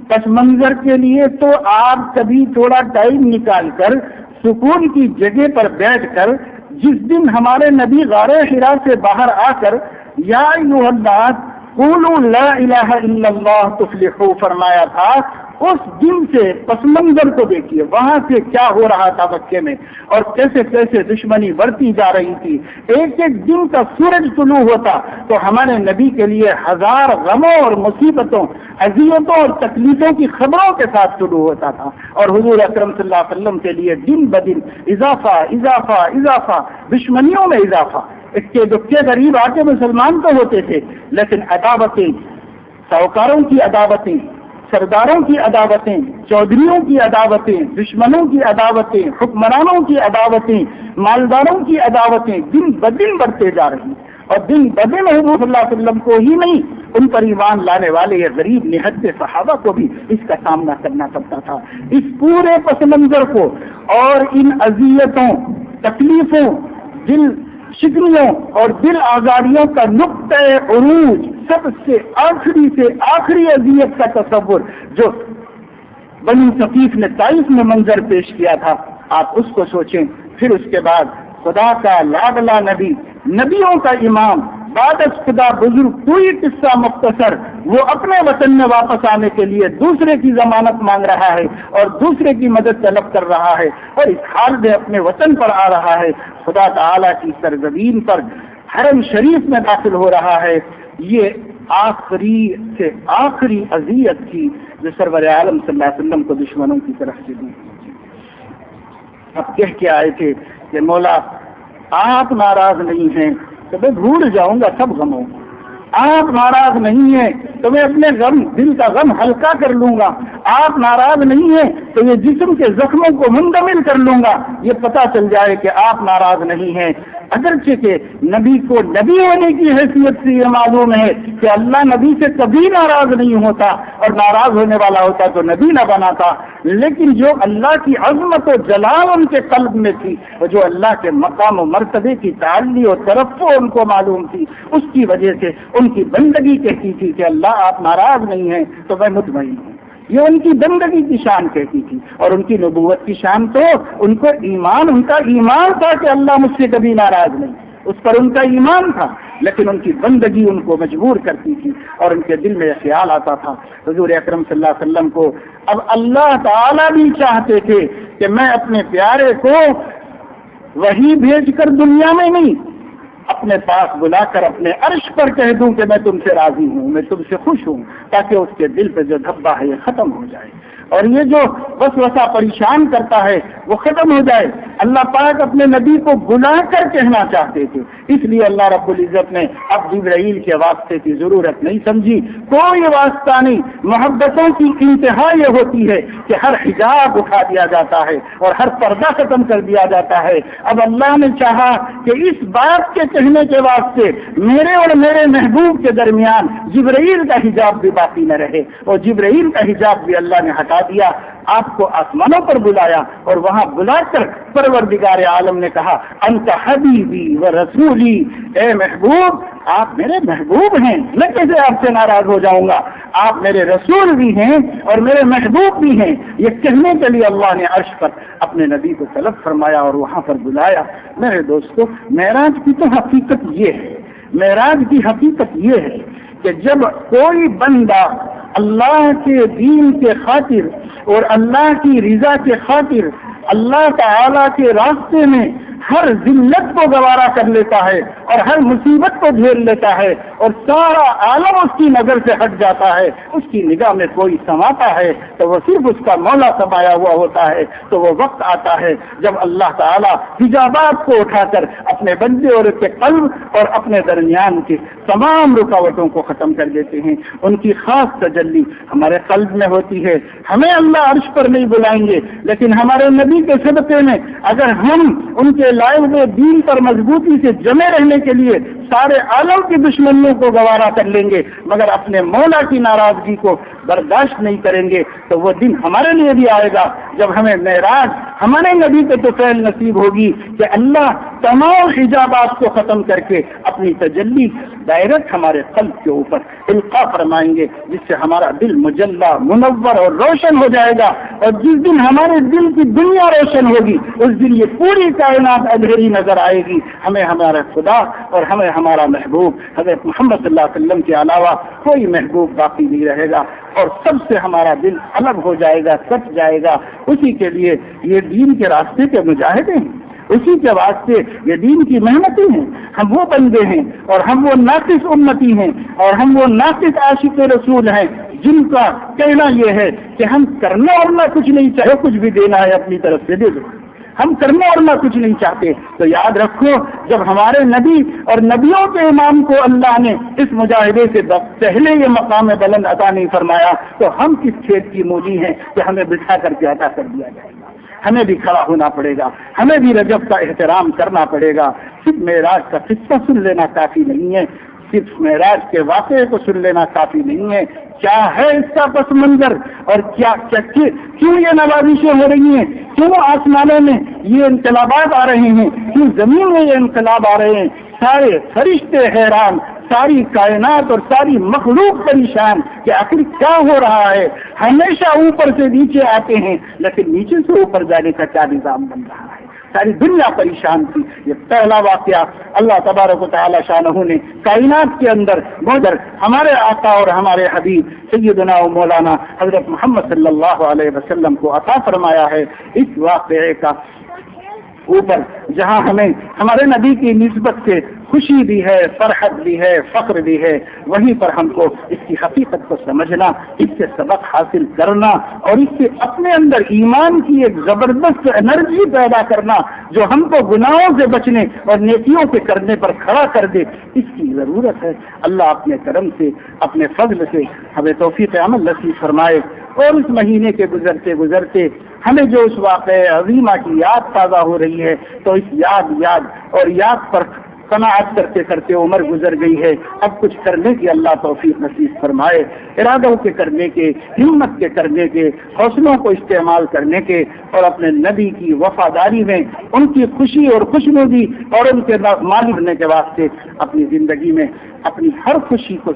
پس منظر کے لیے تو آپ کبھی تھوڑا ٹائم نکال کر سکون کی جگہ پر بیٹھ کر، جس دن ہمارے نبی غار حرا سے باہر آ کر یا ایھا الناس قولوا لا الہ الا اللہ تفلحوا فرمایا تھا، اس دن سے پس منظر کو دیکھیے، وہاں سے کیا ہو رہا تھا مکے میں اور کیسے کیسے دشمنی بڑھتی جا رہی تھی۔ ایک ایک دن کا سورج طلوع ہوتا تو ہمارے نبی کے لیے ہزار غموں اور مصیبتوں، اذیتوں اور تکلیفوں کی خبروں کے ساتھ طلوع ہوتا تھا، اور حضور اکرم صلی اللہ علیہ وسلم کے لیے دن بدن اضافہ اضافہ اضافہ، دشمنیوں میں اضافہ۔ اکے دکے غریب آ کے مسلمان تو ہوتے تھے، لیکن عداوتیں، ساہوکاروں کی عداوتیں، سرداروں کی عداوتیں، چودھریوں کی عداوتیں، دشمنوں کی عداوتیں، حکمرانوں کی عداوتیں، مالداروں کی عداوتیں دن بدن بڑھتے جا رہی، اور دن بدن حضور صلی اللہ علیہ وسلم کو ہی نہیں، ان پر ایمان لانے والے یہ غریب نہتے صحابہ کو بھی اس کا سامنا کرنا پڑتا تھا۔ اس پورے پس منظر کو اور ان اذیتوں، تکلیفوں، دل شکنیوں اور دل آزاریوں کا نقطہ عروج، سب سے آخری اذیت کا تصور جو بنی ثقیف نے طائف میں منظر پیش کیا تھا، آپ اس کو سوچیں۔ پھر اس کے بعد خدا کا لاڈلا نبی، نبیوں کا امام، بعد از خدا بزرگ، کوئی قصہ مختصر، وہ اپنے وطن میں واپس آنے کے لیے دوسرے کی ضمانت مانگ رہا ہے اور دوسرے کی مدد طلب کر رہا ہے، اور اس حال میں اپنے وطن پر آ رہا ہے، خدا تعالی کی سرزمین پر حرم شریف میں داخل ہو رہا ہے۔ یہ آخری سے آخری اذیت تھی جو سرور عالم صلی اللہ علیہ وسلم کو دشمنوں کی طرف سے دی۔ اب کہہ کے آئے تھے کہ مولا آپ ناراض نہیں ہیں تو میں بھول جاؤں گا سب غموں، آپ ناراض نہیں ہیں تو میں اپنے غم، دل کا غم ہلکا کر لوں گا، آپ ناراض نہیں ہیں تو یہ جسم کے زخموں کو منتقل کر لوں گا، یہ پتہ چل جائے کہ آپ ناراض نہیں ہیں۔ اگرچہ کہ نبی کو نبی ہونے کی حیثیت سے یہ معلوم ہے کہ اللہ نبی سے کبھی ناراض نہیں ہوتا، اور ناراض ہونے والا ہوتا تو نبی نہ بناتا، لیکن جو اللہ کی عظمت و جلال ان کے قلب میں تھی، اور جو اللہ کے مقام و مرتبے کی تعلی اور ترفع ان کو معلوم تھی، اس کی وجہ سے ان کی بندگی کہتی تھی کہ اللہ آپ ناراض نہیں ہیں تو میں مطمئن ہوں۔ یہ ان کی بندگی کی شان کہتی تھی، اور ان کی نبوت کی شان تو ان کو ایمان، ان کا ایمان تھا کہ اللہ مجھ سے کبھی ناراض نہیں، اس پر ان کا ایمان تھا، لیکن ان کی بندگی ان کو مجبور کرتی تھی، اور ان کے دل میں یہ خیال آتا تھا حضور اکرم صلی اللہ علیہ وسلم کو اب اللہ تعالیٰ بھی چاہتے تھے کہ میں اپنے پیارے کو وہی بھیج کر دنیا میں نہیں، اپنے پاس بلا کر اپنے عرش پر کہہ دوں کہ میں تم سے راضی ہوں، میں تم سے خوش ہوں، تاکہ اس کے دل پہ جو دھبا ہے یہ ختم ہو جائے، اور یہ جو وسوسہ پریشان کرتا ہے وہ ختم ہو جائے۔ اللہ پاک اپنے نبی کو بلا کر کہنا چاہتے تھے، اس لیے اللہ رب العزت نے اب جبرائیل کے واسطے کی ضرورت نہیں سمجھی، کوئی واسطہ نہیں۔ محبتوں کی انتہا یہ ہوتی ہے کہ ہر حجاب اٹھا دیا جاتا ہے اور ہر پردہ ختم کر دیا جاتا ہے۔ اب اللہ نے چاہا کہ اس بات کے کہنے کے واسطے میرے اور میرے محبوب کے درمیان جبرائیل کا حجاب بھی باقی نہ رہے، اور جبرائیل کا حجاب بھی اللہ نے ہٹا دیا، آپ کو آسمانوں پر بلایا، اور وہاں بلا کر پروردگار عالم نے کہا انت حبیبی و رسولی، اے محبوب آپ میرے محبوب ہیں، میں کیسے آپ سے ناراض ہو جاؤں گا، آپ میرے رسول بھی ہیں اور میرے محبوب بھی ہیں۔ یہ کہنے کے لیے اللہ نے عرش پر اپنے نبی کو طلب فرمایا اور وہاں پر بلایا۔ میرے دوستو، معراج کی تو حقیقت یہ ہے، معراج کی حقیقت یہ ہے کہ جب کوئی بندہ اللہ کے دین کے خاطر اور اللہ کی رضا کے خاطر اللہ تعالی کے راستے میں ہر ذلت کو گوارا کر لیتا ہے اور ہر مصیبت کو جھیل لیتا ہے اور سارا عالم اس کی نظر سے ہٹ جاتا ہے، اس کی نگاہ میں کوئی سماتا ہے تو وہ صرف اس کا مولا سمایا ہوا ہوتا ہے، تو وہ وقت آتا ہے جب اللہ تعالیٰ حجابات کو اٹھا کر اپنے بندے اور اس کے قلب اور اپنے درمیان کی تمام رکاوٹوں کو ختم کر دیتے ہیں۔ ان کی خاص تجلی ہمارے قلب میں ہوتی ہے۔ ہمیں اللہ عرش پر نہیں بلائیں گے، لیکن ہمارے نبی کے صدقے میں اگر ہم ان کے لائے ہوئے دین پر مضبوطی سے جمے رہنے کے لیے سارے عالم کی دشمنیوں کو گوارا کر لیں گے مگر اپنے مولا کی ناراضگی کو برداشت نہیں کریں گے، تو وہ دن ہمارے لیے بھی آئے گا جب ہمیں معراج ہمارے نبی کے توفیل نصیب ہوگی کہ اللہ تمام حجابات کو ختم کر کے اپنی تجلی ڈائریکٹ ہمارے قلب کے اوپر القاء فرمائیں گے، جس سے ہمارا دل مجلہ منور اور روشن ہو جائے گا، اور جس دن ہمارے دل کی دنیا روشن ہوگی اس دن یہ پوری کائنات اندھیری نظر آئے گی۔ ہمیں ہمارا خدا اور ہمیں ہمارا محبوب حضرت محمد صلی اللہ علیہ وسلم کے علاوہ کوئی محبوب باقی نہیں رہے گا، اور سب سے ہمارا دل الگ ہو جائے گا، کٹ جائے گا۔ اسی کے لیے یہ دین کے راستے کے مجاہدے ہیں، اسی کے واسطے یہ دین کی محنتیں ہیں۔ ہم وہ بندے ہیں اور ہم وہ ناقص امتی ہیں اور ہم وہ ناقص عاشق رسول ہیں جن کا کہنا یہ ہے کہ ہم کرنا اور نہ کچھ نہیں چاہے، کچھ بھی دینا ہے اپنی طرف سے دے دو، ہم کرنا اور نہ کچھ نہیں چاہتے۔ تو یاد رکھو جب ہمارے نبی اور نبیوں کے امام کو اللہ نے اس مجاہدے سے پہلے یہ مقام بلند عطا نہیں فرمایا تو ہم کس کھیت کی مولی ہیں کہ ہمیں بٹھا کر کے عطا کر دیا جائے گا۔ ہمیں بھی کھڑا ہونا پڑے گا، ہمیں بھی رجب کا احترام کرنا پڑے گا۔ صرف معراج کا قصہ سن لینا کافی نہیں ہے، صرف معراج کے واقعے کو سن لینا کافی نہیں ہے، کیا ہے اس کا پس منظر اور کیوں یہ نوازشیں ہو رہی ہیں، کیوں آسمانوں میں یہ انقلابات آ رہے ہیں، کیوں زمین میں یہ انقلاب آ رہے ہیں۔ سارے فرشتے حیران، ساری کائنات اور ساری مخلوق پریشان کہ آخر کیا ہو رہا ہے۔ ہمیشہ اوپر سے نیچے آتے ہیں لیکن نیچے سے اوپر جانے کا کیا نظام بن رہا ہے، ساری دنیا پریشان تھی۔ یہ پہلا واقعہ اللہ تبارک و تعالی شانہ نے کائنات کے اندر مگر ہمارے آقا اور ہمارے حبیب سیدنا و مولانا حضرت محمد صلی اللہ علیہ وسلم کو عطا فرمایا ہے۔ اس واقعے کا اوپر جہاں ہمیں ہمارے نبی کی نسبت سے خوشی بھی ہے، فرحت بھی ہے، فخر بھی ہے، وہیں پر ہم کو اس کی حقیقت کو سمجھنا، اس سے سبق حاصل کرنا اور اس سے اپنے اندر ایمان کی ایک زبردست انرجی پیدا کرنا جو ہم کو گناہوں سے بچنے اور نیکیوں کے کرنے پر کھڑا کر دے، اس کی ضرورت ہے۔ اللہ اپنے کرم سے، اپنے فضل سے ہمیں توفیق عمل نصیب فرمائے، اور اس مہینے کے گزرتے گزرتے ہمیں جو اس واقعہ عظیمہ کی یاد تازہ ہو رہی ہے تو اس یاد پر قناعت کرتے کرتے عمر گزر گئی ہے. اب کچھ کرنے کی اللہ توفیق نصیب فرمائے، ارادوں کے کرنے کے، ہمت کے کرنے کے، حوصلوں کو استعمال کرنے کے، اور اپنے نبی کی وفاداری میں ان کی خوشی اور خوشنودی اور ان کے مالی بننے کے واسطے اپنی زندگی میں اپنی ہر خوشی کو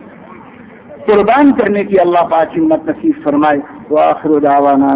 قربان کرنے کی اللہ پاک ہمت نصیب فرمائے. وآخر دعوانا